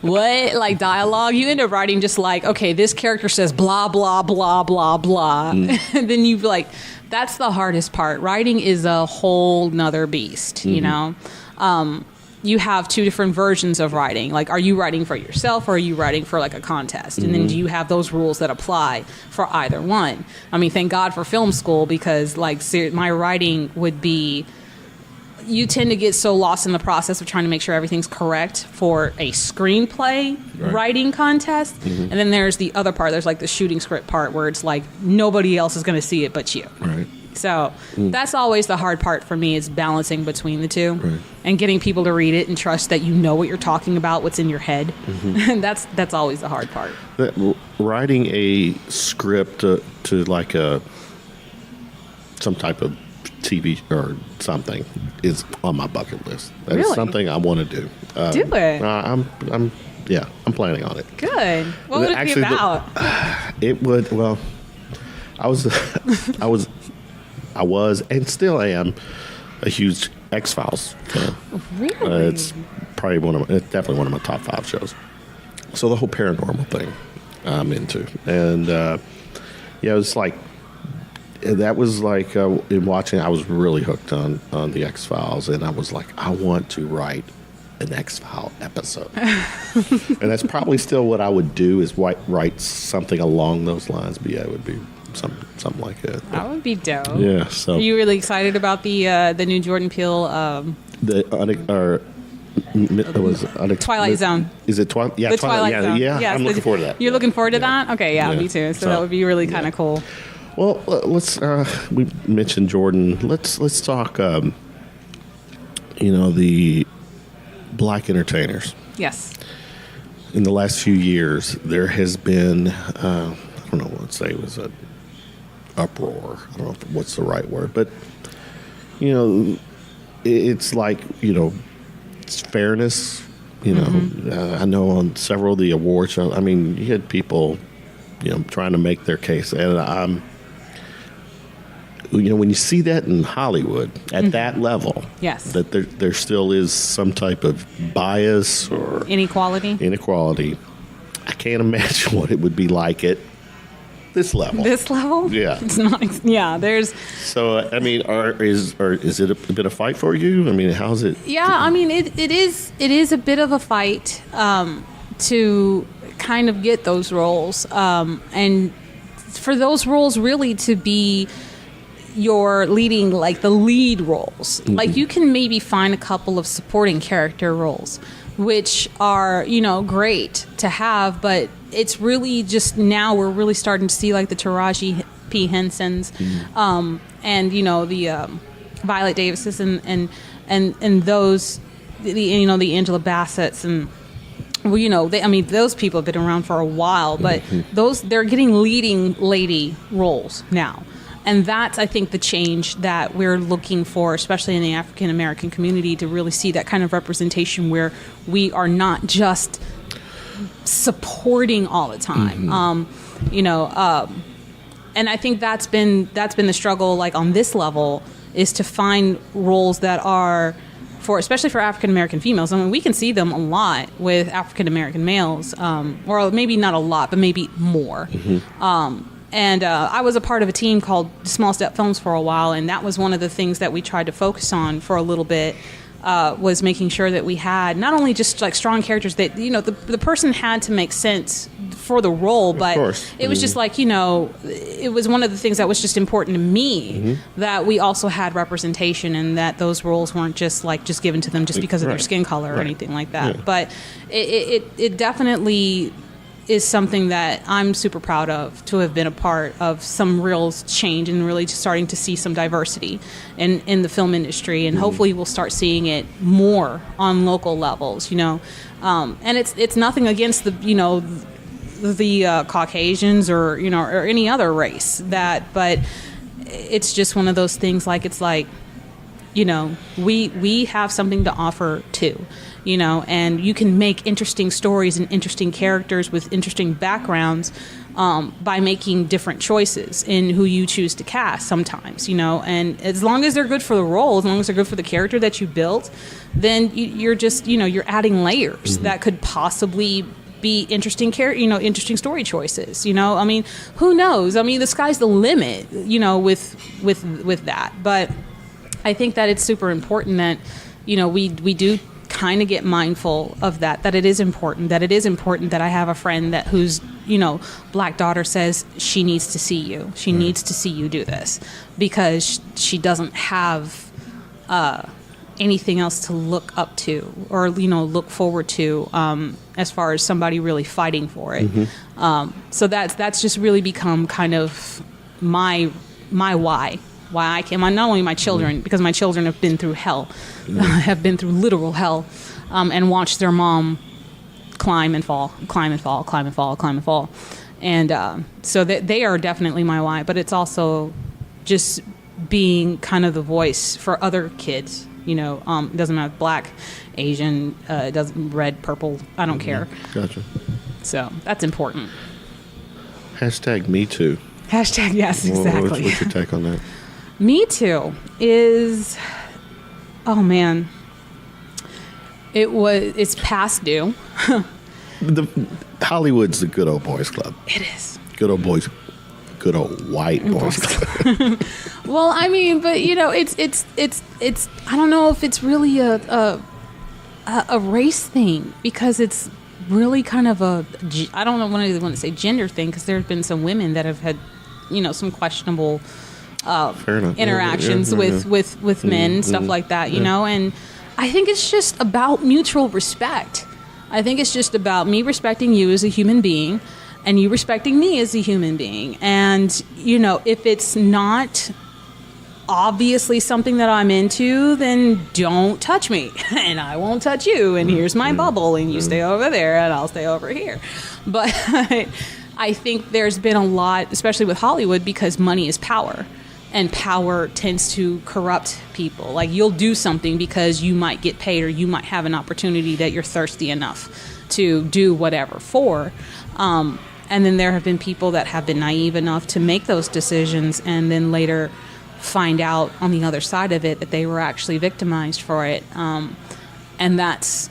what dialogue, you end up writing just okay, this character says blah blah blah blah blah and then you that's the hardest part. Writing is a whole nother beast. You have two different versions of writing. Are you writing for yourself, or are you writing for a contest? And then do you have those rules that apply for either one? I mean, thank God for film school, because my writing would be, you tend to get so lost in the process of trying to make sure everything's correct for a screenplay writing contest. And then there's the other part. There's the shooting script part where it's nobody else is going to see it but you. Right. So that's always the hard part for me, is balancing between the two and getting people to read it and trust that you know what you're talking about, what's in your head. And that's always the hard part. Writing a script to some type of TV or something is on my bucket list. That is something I want to do. Do it. I'm planning on it. Good. What would it be about? It would. Well, I was, and still am, a huge X-Files fan. Really? It's definitely one of my top 5 shows. So the whole paranormal thing. I'm into. And it was like, that was like in watching, I was really hooked on the X-Files, and I was like, I want to write an X-File episode. And that's probably still what I would do, is write something along those lines. But yeah, it would be something like that. That would be dope. Yeah. So, are you really excited about the new Jordan Peele? It was Twilight Zone. Is it Twilight? Yeah, the Twilight Zone. Yeah, yes, I'm looking forward to that. You're looking forward to that? Okay, yeah, me too. So that would be really kind of cool. Well, let's. We mentioned Jordan. Let's talk. The black entertainers. Yes. In the last few years, there has been. I don't know what to say. It was an uproar. I don't know what's the right word, but it's like it's fairness. I know on several of the award shows, I mean, you had people, trying to make their case, and when you see that in Hollywood at that level, yes, that there still is some type of bias or inequality. I can't imagine what it would be like at this level. Yeah, it's not. Yeah, there's. So I mean, is it a bit of fight for you? I mean, how's it? Yeah, I mean, it is a bit of a fight to kind of get those roles, and for those roles really to be your leading, like the lead roles. Mm-hmm. Like you can maybe find a couple of supporting character roles, which are great to have, but it's really just now we're really starting to see like the Taraji P. Hensons, and the Violet Davises and those the Angela Bassett's and those people have been around for a while, but they're getting leading lady roles now. And that's, I think, the change that we're looking for, especially in the African American community, to really see that kind of representation where we are not just supporting all the time. And I think that's been the struggle, like on this level, is to find roles that are especially for African American females. I mean, we can see them a lot with African American males, or maybe not a lot, but maybe more. And I was a part of a team called Small Step Films for a while, and that was one of the things that we tried to focus on for a little bit, was making sure that we had not only just like strong characters that, the person had to make sense for the role, but it was just like, it was one of the things that was just important to me, that we also had representation and that those roles weren't just given to them just because of their skin color or anything like that. Yeah. But it definitely is something that I'm super proud of, to have been a part of some real change and really just starting to see some diversity in the film industry, and hopefully we'll start seeing it more on local levels, and it's nothing against the Caucasians or any other race, but it's just one of those things, like it's like we have something to offer too. And you can make interesting stories and interesting characters with interesting backgrounds by making different choices in who you choose to cast sometimes, and as long as they're good for the role, as long as they're good for the character that you built, then you're just, you're adding layers that could possibly be interesting interesting story choices, I mean, who knows? I mean, the sky's the limit, with that. But I think that it's super important that, we do kind of get mindful of that it is important that I have a friend whose black daughter says she needs to see you. She needs to see you do this because she doesn't have anything else to look up to or, look forward to as far as somebody really fighting for it. So that's just really become kind of my why I came on, not only my children, because my children have been through hell, have been through literal hell, and watched their mom climb and fall. And so they are definitely my why, but it's also just being kind of the voice for other kids. It doesn't matter, black, Asian, red, purple, I don't care. Gotcha. So that's important. Hashtag Me Too. Hashtag, yes, exactly. What's your take on that? Me Too is, oh man, it's past due. Hollywood's the good old boys club. It is. Good old boys. Good old white boys club. Well, I mean, but it's. I don't know if it's really a race thing, because it's really kind of I don't know when I want to say gender thing, because there have been some women that have had, some questionable interactions with men, stuff like that, and I think it's just about mutual respect. I think it's just about me respecting you as a human being and you respecting me as a human being. And, if it's not obviously something that I'm into, then don't touch me and I won't touch you. And here's my bubble and you stay over there and I'll stay over here. But I think there's been a lot, especially with Hollywood, because money is power. And power tends to corrupt people. Like, you'll do something because you might get paid or you might have an opportunity that you're thirsty enough to do whatever for. And then there have been people that have been naive enough to make those decisions and then later find out on the other side of it that they were actually victimized for it. And that's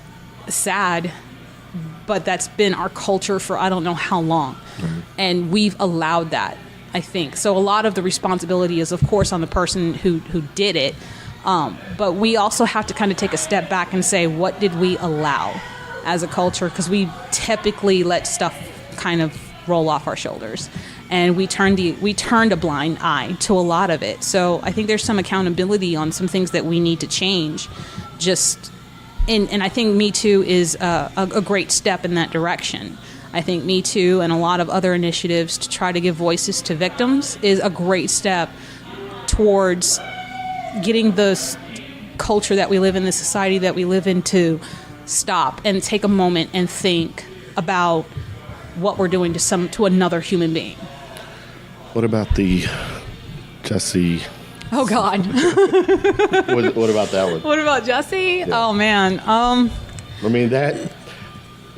sad, but that's been our culture for I don't know how long. Mm-hmm. And we've allowed that, I think. So a lot of the responsibility is, of course, on the person who did it. But we also have to kind of take a step back and say, what did we allow as a culture? Because we typically let stuff kind of roll off our shoulders. And we turned a blind eye to a lot of it. So I think there's some accountability on some things that we need to change. And I think Me Too is a great step in that direction. I think Me Too and a lot of other initiatives to try to give voices to victims is a great step towards getting the culture that we live in, the society that we live in, to stop and take a moment and think about what we're doing to another human being. What about the Jesse? Oh God. What about that one? What about Jesse? Yeah. Oh man. I mean that.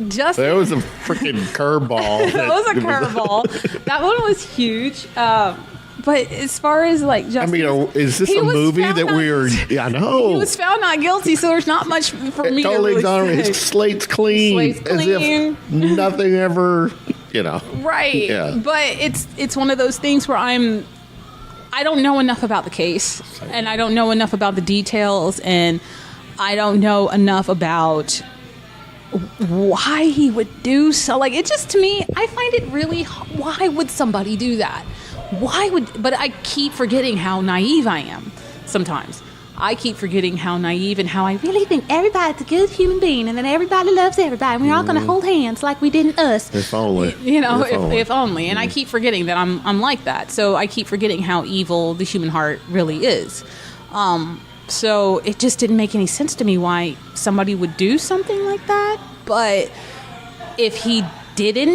Justin. That was a freaking curveball. That was a curveball. That one was huge. But as far as like Justin, I mean, is this a movie that we're? Yeah, I know. He was found not guilty, so there's not much for me totally to really say. His slate's clean. As if nothing ever, Right. Yeah. But it's one of those things where I don't know enough about the case, and I don't know enough about the details, and I don't know enough about why he would do so. Like, it just, to me, I find it really, why would somebody do that? But I keep forgetting how naive I am sometimes. I keep forgetting how naive and how I really think everybody's a good human being and then everybody loves everybody and we're all going to hold hands like we did in Us. If only. If only. And I keep forgetting that I'm like that. So I keep forgetting how evil the human heart really is. So it just didn't make any sense to me why somebody would do something like that. But if he did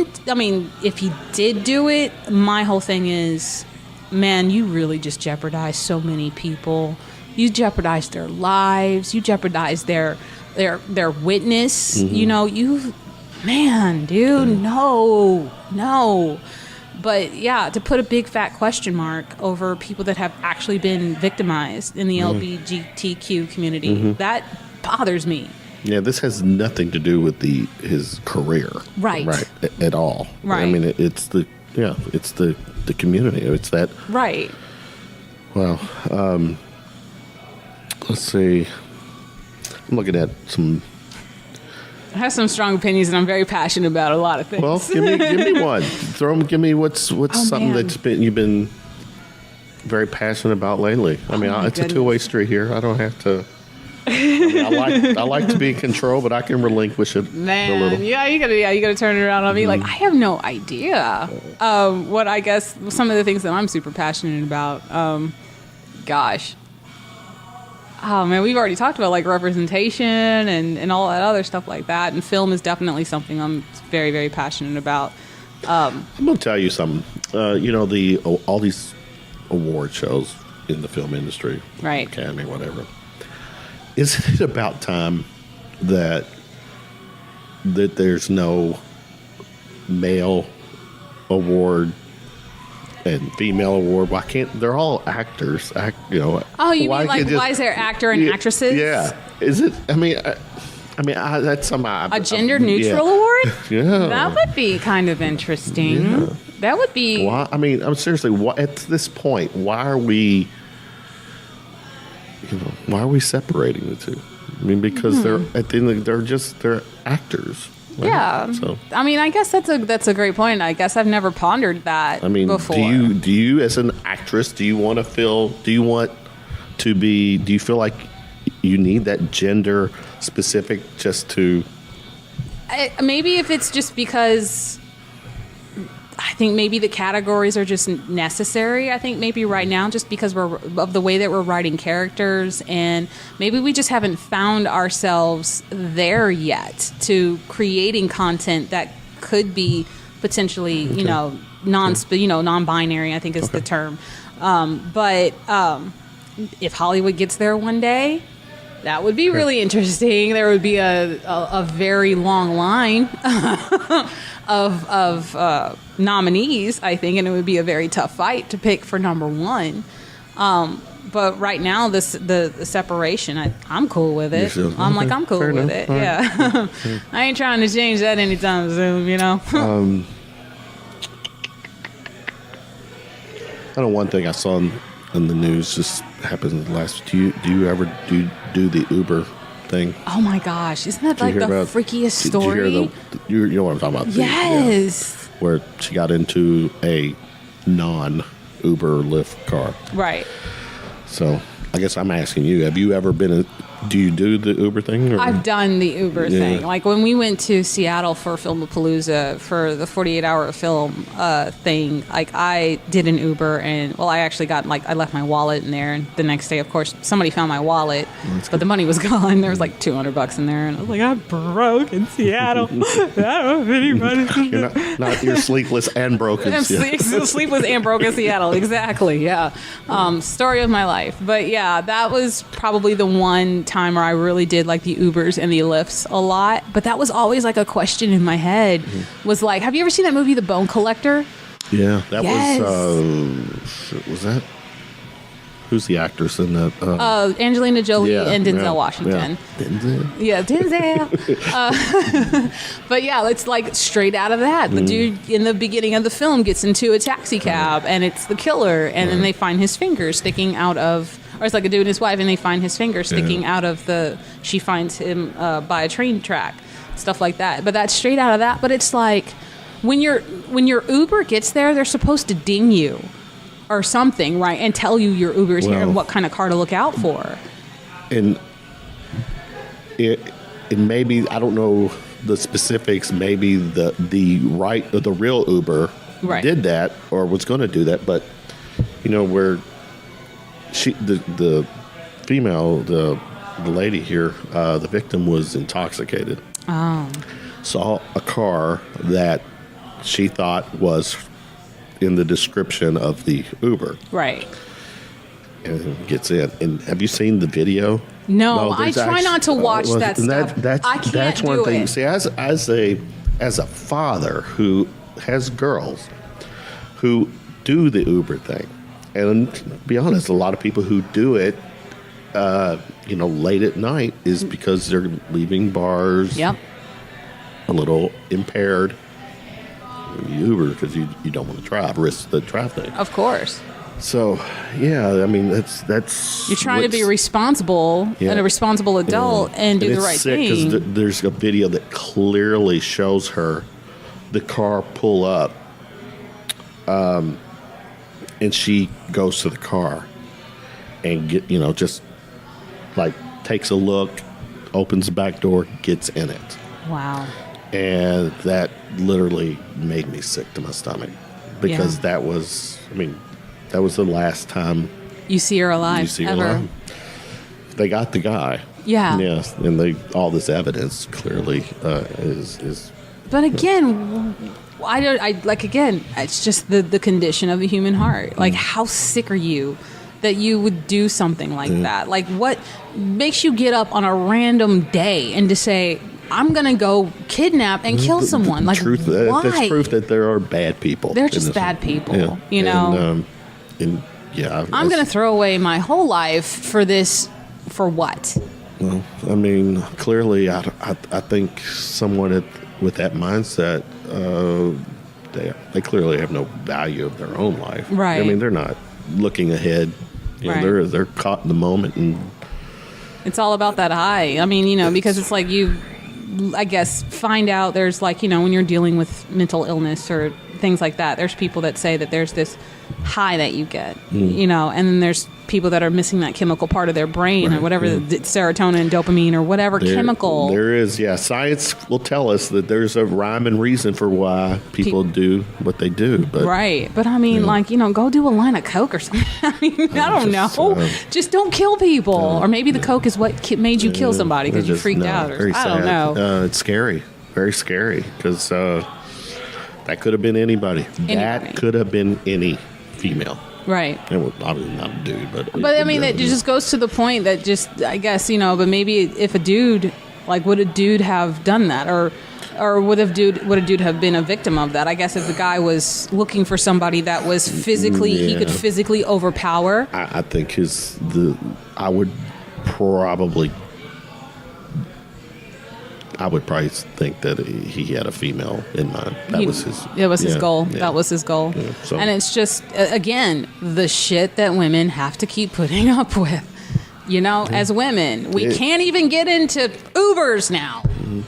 do it, my whole thing is, man, you really just jeopardized so many people. You jeopardized their lives. You jeopardized their witness. Mm-hmm. No. But yeah, to put a big fat question mark over people that have actually been victimized in the LGBTQ community, that bothers me. Yeah, this has nothing to do with his career, right? At all. Right. I mean, it's the community. It's that. Right. Well, let's see. I'm looking at some. I have some strong opinions, and I'm very passionate about a lot of things. Well, give me one. Give me what's something that's you've been very passionate about lately. I mean, it's a two-way street here. I don't have to. I like to be in control, but I can relinquish it a little. Yeah, you gotta turn it around on me. Mm-hmm. Like, I have no idea what I guess some of the things that I'm super passionate about. Gosh. Oh man, we've already talked about like representation and all that other stuff like that. And film is definitely something I'm very, very passionate about. I'm gonna tell you something. All these award shows in the film industry, right? Academy, whatever. Isn't it about time that there's no male award and female award? Why can't they're all actors? Oh, you mean like why is there actor and actresses? Yeah. Is it? I mean, I mean, that's a gender neutral award. Yeah, that would be kind of interesting. Yeah. That would be. Why? I mean, I'm seriously. At this point, why are we? Why are we separating the two? I mean, because they're at the end, they're actors. Right? Yeah. So I mean, I guess that's a great point. I guess I've never pondered that. I mean, before. do you as an actress, do you feel like you need that gender specific just to? Maybe if it's just because. I think maybe the categories are just necessary. I think maybe right now, just because of the way that we're writing characters, and maybe we just haven't found ourselves there yet to creating content that could be potentially, non-binary. I think is the term. But if Hollywood gets there one day, that would be really interesting. There would be a very long line of nominees, I think, and it would be a very tough fight to pick for number one. But right now, the separation, I'm cool with it. I'm cool Fair with enough. It. Yeah, I ain't trying to change that anytime soon. I know one thing I saw in the news just happened last. Do you ever do the Uber thing? Oh my gosh, isn't that like the freakiest story? Did you know what I'm talking about? Yes. Where she got into a non-Uber Lyft car. Right. So I guess I'm asking you: have you ever been? Do you do the Uber thing? Or? I've done the Uber thing. Like when we went to Seattle for Filmapalooza for the 48-hour film thing, like I did an Uber, and I actually got I left my wallet in there, and the next day, of course, somebody found my wallet, but the money was gone. There was like $200 in there, and I was like, I'm broke in Seattle. I don't have any money. You're sleepless and broke in Seattle. Sleepless and broke in Seattle. Exactly. Yeah. Story of my life. But yeah, that was probably the one time where I really did like the Ubers and the Lyfts a lot, but that was always like a question in my head. Was like, have you ever seen that movie The Bone Collector? Yeah, that was that. Who's the actress in that? Angelina Jolie and Denzel Washington. Yeah, Denzel. But yeah, it's like straight out of that. The dude in the beginning of the film gets into a taxi cab, and it's the killer, and then they find his fingers sticking out of. Or it's like a dude and his wife, and they find his finger sticking out of she finds him by a train track, stuff like that. But that's straight out of that. But it's like when your Uber gets there, they're supposed to ding you or something, right, and tell you your Uber's here and what kind of car to look out for. And it maybe, I don't know the specifics. Maybe the real Uber did that or was going to do that, but where. The female, the lady here, the victim was intoxicated. Oh. Saw a car that she thought was in the description of the Uber. Right. And gets in. And have you seen the video? No, I try not to watch that stuff. That's one thing. It. See, as a father who has girls who do the Uber thing. And to be honest, a lot of people who do it, late at night is because they're leaving bars a little impaired. Uber because you don't want to risk the traffic. Of course. So, I mean that's you're trying to be responsible and a responsible adult and do the right thing. Because there's a video that clearly shows her the car pull up. And she goes to the car and just like takes a look, opens the back door, gets in it. Wow. And that literally made me sick to my stomach because that was the last time you see her alive. They got the guy. Yeah. Yes. And all this evidence clearly is. But again, it's just the condition of the human heart. Like, how sick are you that you would do something like that? Like, what makes you get up on a random day and to say, I'm going to go kidnap and kill someone? Like, why? That's proof that there are bad people. They're just bad people, I'm going to throw away my whole life for this, for what? Well, I mean, clearly, I think someone with that mindset, they clearly have no value of their own life. Right. I mean, they're not looking ahead. You know, they're caught in the moment, and it's all about that high. I mean, because it's like I guess, find out there's like, when you're dealing with mental illness or things like that, there's people that say that there's this high that you get, and then there's people that are missing that chemical part of their brain or whatever, the serotonin, dopamine, or whatever chemical. There is, Science will tell us that there's a rhyme and reason for why people do what they do. But, But I mean, go do a line of Coke or something. I mean, I don't know. Just don't kill people. Or maybe the Coke is what made you kill somebody because you freaked out. Or, I don't know. It's scary. Very scary. Because that could have been anybody. That could have been any female. Right. And obviously not a dude, but I mean, it just goes to the point that just, I guess, but maybe if a dude, would a dude have done that? Or would a dude have been a victim of that? I guess if the guy was looking for somebody that was physically, he could physically overpower. I think I would probably think that he had a female in mind. That was his goal. Yeah. That was his goal. Yeah, so. And it's just, again, the shit that women have to keep putting up with. As women, we can't even get into Ubers now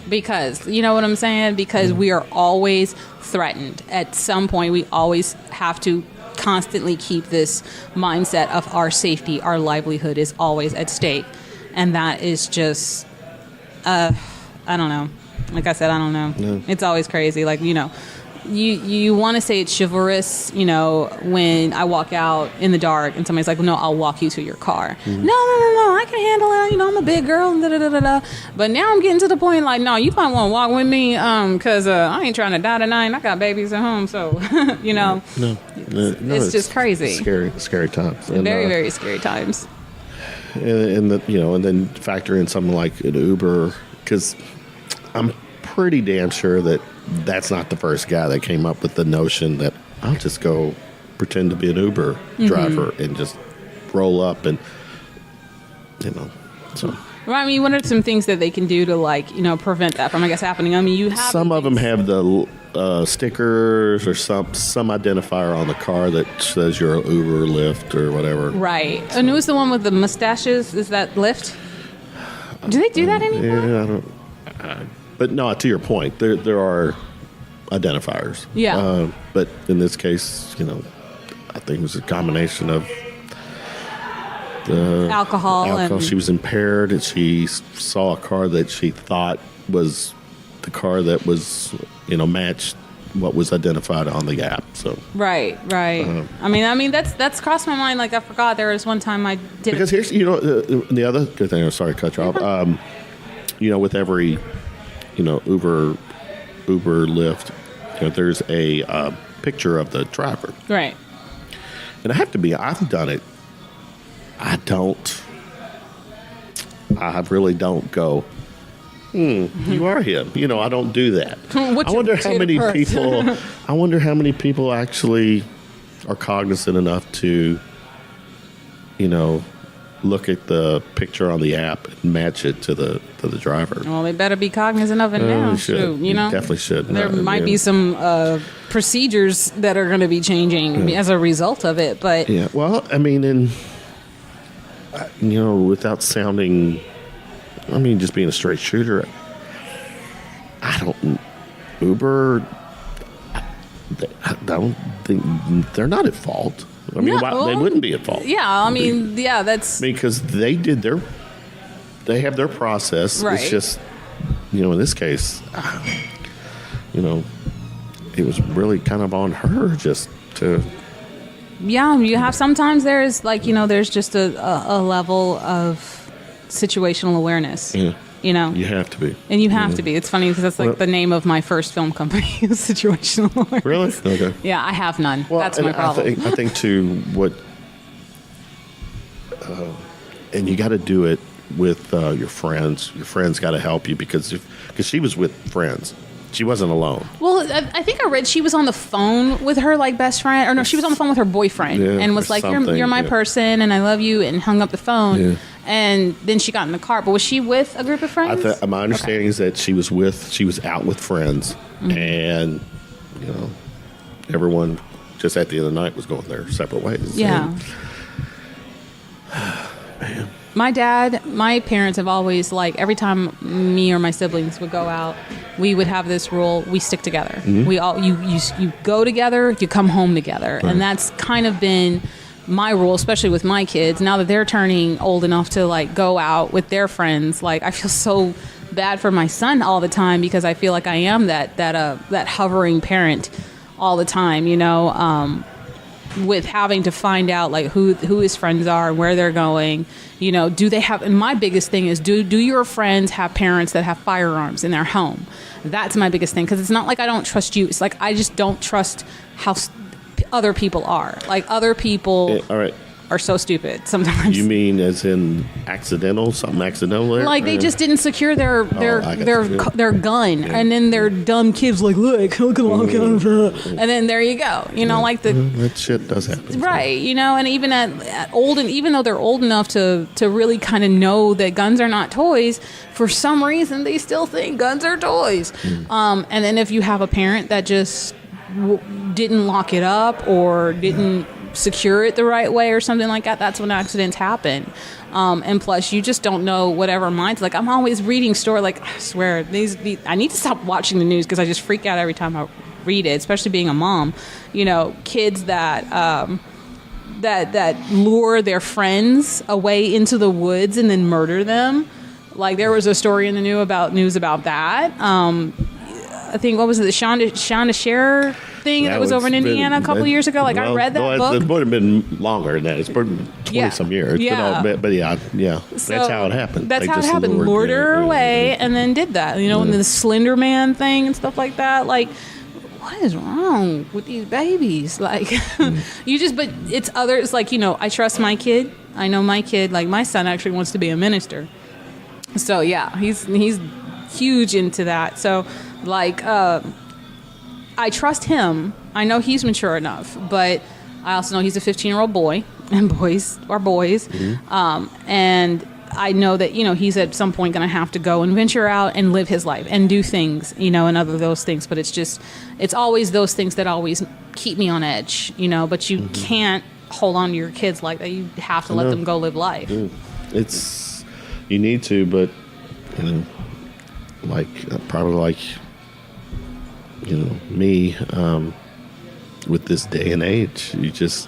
because, you know what I'm saying? Because we are always threatened. At some point, we always have to constantly keep this mindset of our safety, our livelihood is always at stake. And that is just... I don't know. Like I said, I don't know. No. It's always crazy. You want to say it's chivalrous, when I walk out in the dark and somebody's like, no, I'll walk you to your car. Mm-hmm. No, I can handle it. I'm a big girl. Da-da-da-da-da. But now I'm getting to the point no, you might want to walk with me because I ain't trying to die tonight. I got babies at home. So, No, it's just crazy. Scary times. And, very, very scary times. And then factor in something like an Uber, because I'm pretty damn sure that that's not the first guy that came up with the notion that I'll just go pretend to be an Uber driver and just roll up and, so. Well, I mean, what are some things that they can do to prevent that from, I guess, happening? I mean, you have some of them have the stickers or some identifier on the car that says you're an Uber, Lyft, or whatever. Right. And who's the one with the mustaches? Is that Lyft? Do they do that anymore? Yeah, I don't. But no, to your point, there are identifiers. Yeah. But in this case, I think it was a combination of the alcohol. She was impaired, and she saw a car that she thought was the car that was, matched what was identified on the app. So right. I mean that's crossed my mind. I forgot there was one time I did. Because here's the other good thing. I'm sorry to cut you off. With every Uber, Lyft, there's a picture of the driver. Right. And I have to be, I've done it. I really don't go, you are him. I don't do that. I wonder how many people actually are cognizant enough to, look at the picture on the app and match it to the driver. Well, they better be cognizant of it now. Should. Definitely should. There might be some procedures that are going to be changing as a result of it, but yeah. Well, I mean, without sounding, just being a straight shooter, Uber. I don't think they're not at fault. They wouldn't be at fault. Yeah, that's because they have their process. Right. It's just, in this case, it was really kind of on her just to. Yeah, you have sometimes there's there's just a level of situational awareness. Yeah. You have to be. And you have to be. It's funny because that's the name of my first film company, Situational Awareness. Really? Okay. Yeah, I have none. Well, that's my problem. I think too, what, and you got to do it with your friends. Your friends got to help you because she was with friends. she wasn't alone. Well, I think I read she was on the phone with her like best friend, or no, she was on the phone with her boyfriend and was like, "You're my person, and I love you," and hung up the phone. Yeah. And then she got in the car. But was she with a group of friends? My understanding is that she was out with friends, and everyone just at the end of the night was going their separate ways. Yeah. Man. My parents have always, like, every time me or my siblings would go out, we would have this rule: we stick together. Mm-hmm. We all you go together, you come home together, right. And that's kind of been my rule, especially with my kids. Now that they're turning old enough to like go out with their friends, like I feel so bad for my son all the time because I feel like I am that hovering parent all the time, with having to find out like who his friends are and where they're going. Do they have, and my biggest thing is, do your friends have parents that have firearms in their home? That's my biggest thing, because it's not like I don't trust you. It's like I just don't trust how other people are. Like other people are so stupid sometimes. You mean as in something accidental there? Like they just didn't secure their gun, and then their dumb kids like, look and then there you go. Like that shit does happen. Right, and even at old, and even though they're old enough to really kind of know that guns are not toys, for some reason they still think guns are toys. And then if you have a parent that just didn't lock it up or didn't secure it the right way or something like that, that's when accidents happen. And plus you just don't know whatever minds, like I'm always reading story, like I swear I need to stop watching the news because I just freak out every time I read it, especially being a mom. Kids that lure their friends away into the woods and then murder them. Like there was a story in the news about that. I think, what was it, the Shonda Scherer thing that was over in Indiana a couple years ago? Like, I read that book. It would have been longer than that. It's been 20-some years. Yeah. But yeah. So that's how it happened. That's how it happened. Lured her away and then did that. And the Slender Man thing and stuff like that. Like, what is wrong with these babies? Like, but it's others. Like, I trust my kid. I know my kid. Like, my son actually wants to be a minister. So, yeah, he's huge into that. So, like, I trust him. I know he's mature enough, but I also know he's a 15-year-old boy, and boys are boys. Mm-hmm. And I know that, he's at some point going to have to go and venture out and live his life and do things, and other those things. But it's always those things that always keep me on edge, but you can't hold on to your kids like that. You have to let them go live life. You need to, but, probably like, me, with this day and age, you just,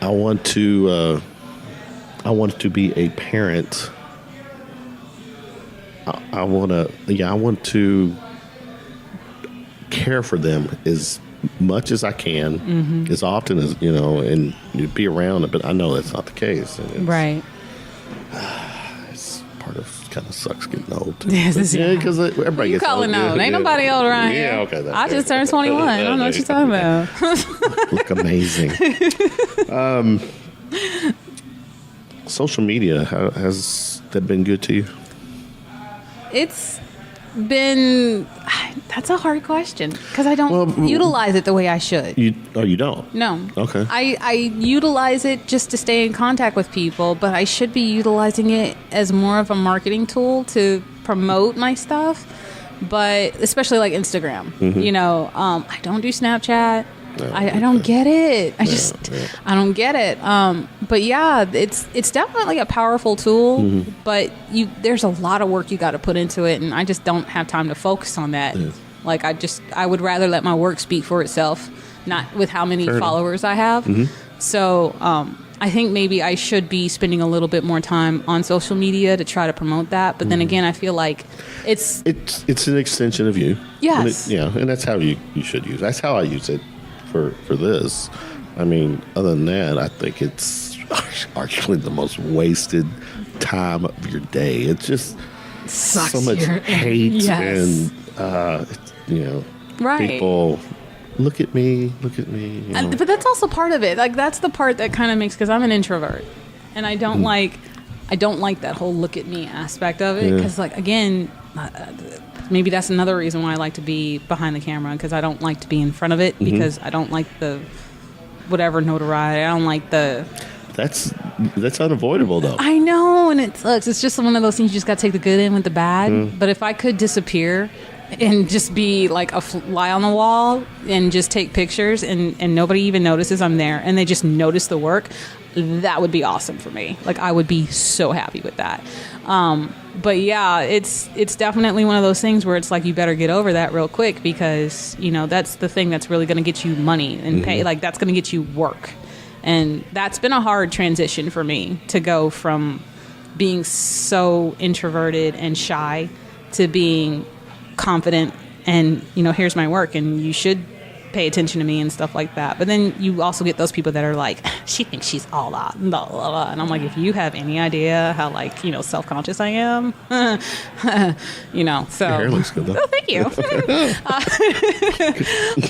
I want to be a parent. I want to care for them as much as I can, as often as, and be around it, but I know that's not the case. And right. It's part of, kind of sucks getting old. Yes, because everybody gets old. You calling old? Ain't nobody old around here. Yeah, okay. I just turned 21. I don't know what you're talking about. Look amazing. Social media, has that been good to you? It's been, that's a hard question because I don't utilize it the way I should. You don't? No. Okay. I utilize it just to stay in contact with people, but I should be utilizing it as more of a marketing tool to promote my stuff, but especially like Instagram. I don't do Snapchat. I don't get it. I don't get it. But yeah, it's definitely a powerful tool, but there's a lot of work you got to put into it, and I just don't have time to focus on that. Like I would rather let my work speak for itself, not with how many followers I have. So I think maybe I should be spending a little bit more time on social media to try to promote that. But then again, I feel like it's an extension of you. Yes. And that's how you should use it. That's how I use it for this. I mean, other than that, I think it's actually the most wasted time of your day. It's just sucks so much hate and right. People look at me. But that's also part of it. Like, that's the part that kind of makes, because I'm an introvert and I don't like I don't like that whole look at me aspect of it because, like, again, maybe that's another reason why I like to be behind the camera, because I don't like to be in front of it because I don't like the whatever notoriety. I don't like the... That's unavoidable, though. I know, and it sucks. It's just one of those things you just got to take the good in with the bad. But if I could disappear and just be like a fly on the wall and just take pictures and nobody even notices I'm there and they just notice the work, that would be awesome for me. Like, I would be so happy with that. But yeah, it's definitely one of those things where it's like, you better get over that real quick, because, you know, that's the thing that's really going to get you money and pay. Like, that's going to get you work. And that's been a hard transition for me, to go from being so introverted and shy to being confident and, you know, here's my work and you should pay attention to me and stuff like that. But then you also get those people that are like, she thinks she's all that, blah, blah, blah. And I'm like, if you have any idea how, like, you know, self-conscious I am, you know, so. Your hair looks good, though. Oh, thank you.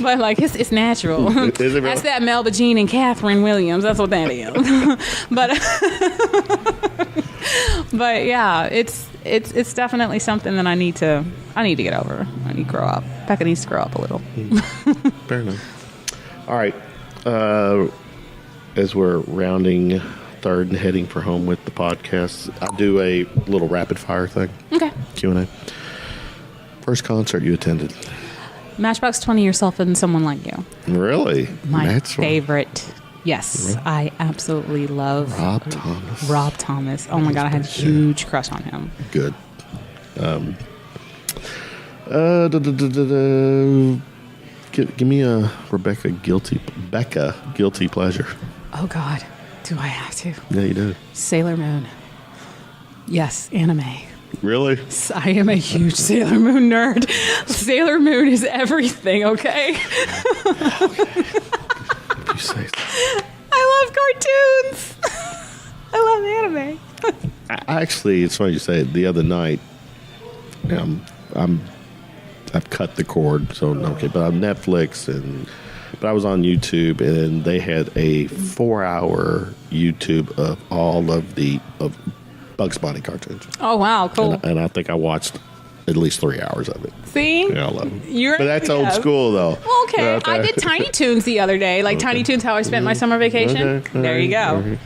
But, like, it's natural. Is it really? That's that Melba Jean and Catherine Williams. That's what that is. But yeah, it's definitely something that I need to get over. I need to grow up. Becca needs to grow up a little. Fair enough. All right. As we're rounding third and heading for home with the podcast, I'll do a little rapid fire thing. Okay. Q&A. First concert you attended? Matchbox 20, Yourself and Someone Like You. Really? My favorite. Yes, really? I absolutely love Rob Thomas. Oh my God, I had a huge crush on him. Good. Give me a Rebekah guilty pleasure. Oh God, do I have to? Yeah, you do. Sailor Moon. Yes, anime. Really? I am a huge Sailor Moon nerd. Sailor Moon is everything, okay? Okay. If you say so. I love cartoons. I love anime. Actually, it's funny you say it. The other night, I've cut the cord, so okay. But on Netflix, but I was on YouTube, and they had a 4-hour YouTube of all of Bugs Bunny cartoons. Oh wow, cool! And I think I watched at least 3 hours of it. See, yeah, I love it. But that's old school, though. Well, okay, I did Tiny Toons the other day, like Tiny Toons, how I spent my summer vacation. Okay. There you go.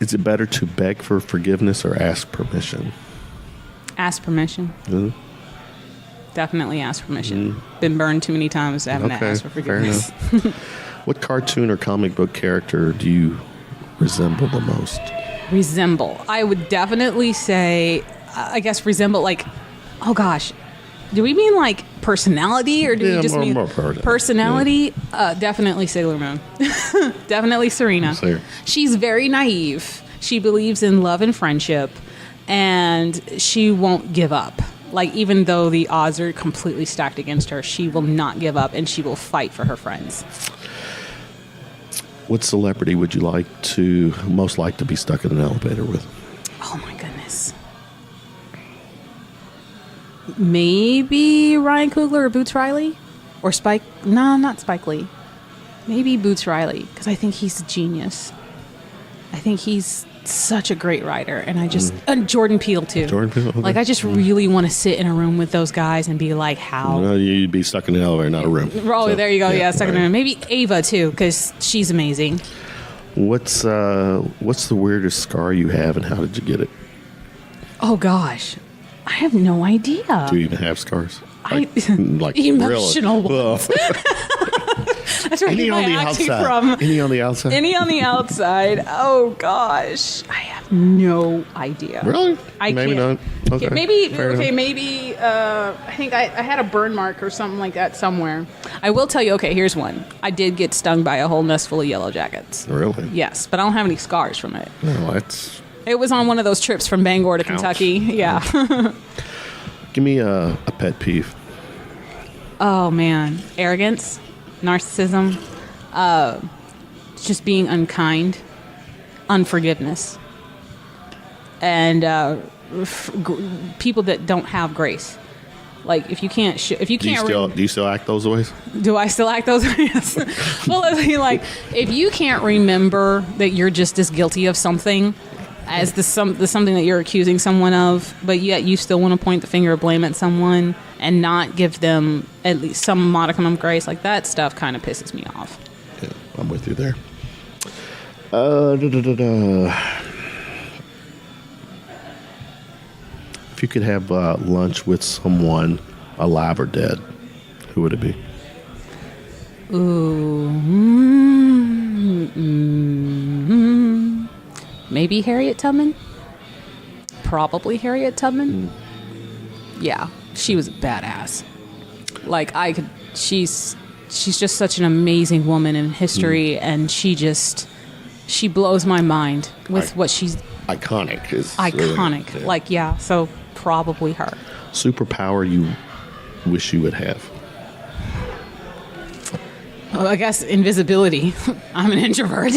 Is it better to beg for forgiveness or ask permission? Ask permission. Mm-hmm. Definitely ask permission. Been burned too many times having to ask for forgiveness. What cartoon or comic book character do you resemble the most? Resemble. I would definitely say, I guess resemble, like, oh gosh. Do we mean like personality, or do we just mean personality? Yeah. Definitely Sailor Moon. Definitely Serena. She's very naive. She believes in love and friendship, and she won't give up. Like, even though the odds are completely stacked against her, she will not give up, and she will fight for her friends. What celebrity would you most like to be stuck in an elevator with? Oh my goodness. Maybe Ryan Coogler or Boots Riley? Or Spike? No, not Spike Lee. Maybe Boots Riley, because I think he's a genius. I think he's such a great writer, and I just and Jordan Peele too. Jordan Peele, okay. Like, I just really want to sit in a room with those guys and be like, how? No, you'd be stuck in an elevator, not a room. Oh, so, there you go. Yeah, stuck in a room. Maybe Ava too, because she's amazing. What's the weirdest scar you have, and how did you get it? Oh gosh, I have no idea. Do you even have scars? Like emotional ones. That's where Any on the outside? Any on the outside? Any on the outside? Oh gosh, I have no idea. Really? Maybe not. Okay. Maybe. I think I had a burn mark or something like that somewhere. I will tell you. Okay, here's one. I did get stung by a whole nest full of yellow jackets. Really? Yes, but I don't have any scars from it. No, that's. It was on one of those trips from Bangor to Kentucky. Yeah. Give me a pet peeve. Oh man, arrogance. Narcissism, just being unkind, unforgiveness, and people that don't have grace. Like if you can't, if you can't, do you still act those ways? Do I still act those ways? Well, I mean, like if you can't remember that you're just as guilty of something as the something that you're accusing someone of, but yet you still want to point the finger of blame at someone and not give them at least some modicum of grace, like that stuff kind of pisses me off. Yeah, I'm with you there. If you could have lunch with someone alive or dead, who would it be? Ooh. Maybe Harriet Tubman? Probably Harriet Tubman. Yeah, she was a badass. Like she's just such an amazing woman in history, and she blows my mind with what she's iconic. Iconic. Really, yeah. Like, yeah, so probably her. Superpower you wish you would have? Well, I guess invisibility. I'm an introvert.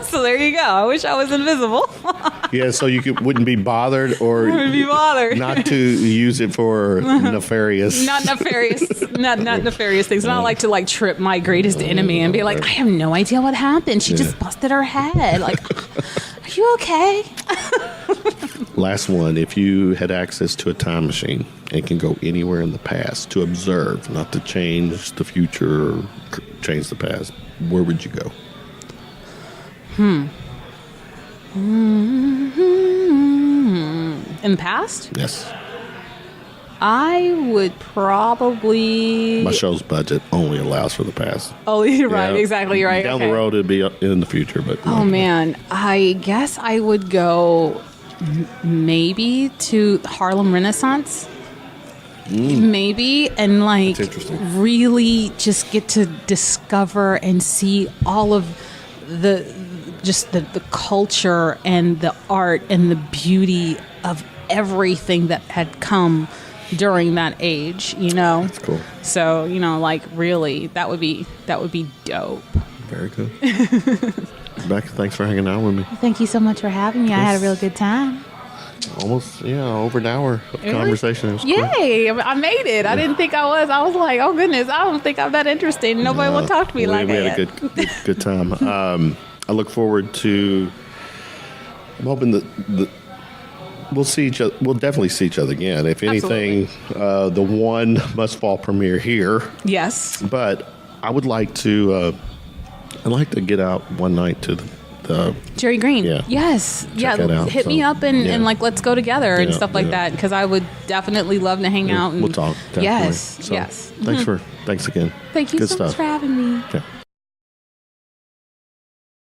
So there you go. I wish I was invisible. Yeah, so you wouldn't be bothered or not to use it for nefarious. Not nefarious things. Not like to like trip my greatest enemy and be like, I have no idea what happened. She just busted her head. Like, are you okay? Last one. If you had access to a time machine and can go anywhere in the past to observe, not to change the future or change the past, where would you go? In the past? Yes. I would probably... My show's budget only allows for the past. Oh, you're right. Exactly. You're right. Down the road, it'd be in the future. But oh, man. I guess I would go maybe to Harlem Renaissance. Maybe. And like really just get to discover and see all of the culture and the art and the beauty of everything that had come during that age, you know. That's cool. So, you know, like really that would be dope. Very good. Rebekah, thanks for hanging out with me. Thank you so much for having me. I had a real good time. Almost, over an hour of conversation. It was Yay! Cool. I made it. I didn't think I was. I was like, oh goodness, I don't think I'm that interesting. Nobody will talk to me like that. We had a good time. I look forward to. I'm hoping that we'll see each other. We'll definitely see each other again. If anything, the One Must Fall premiere here. Yes. But I would like to. I'd like to get out one night to the Jerry Green. Yeah. Yes. Hit me up and like let's go together and stuff like that, because I would definitely love to hang out. And we'll talk. Definitely. Yes. So, Thanks again. Thank you Good so stuff. much for having me. Okay.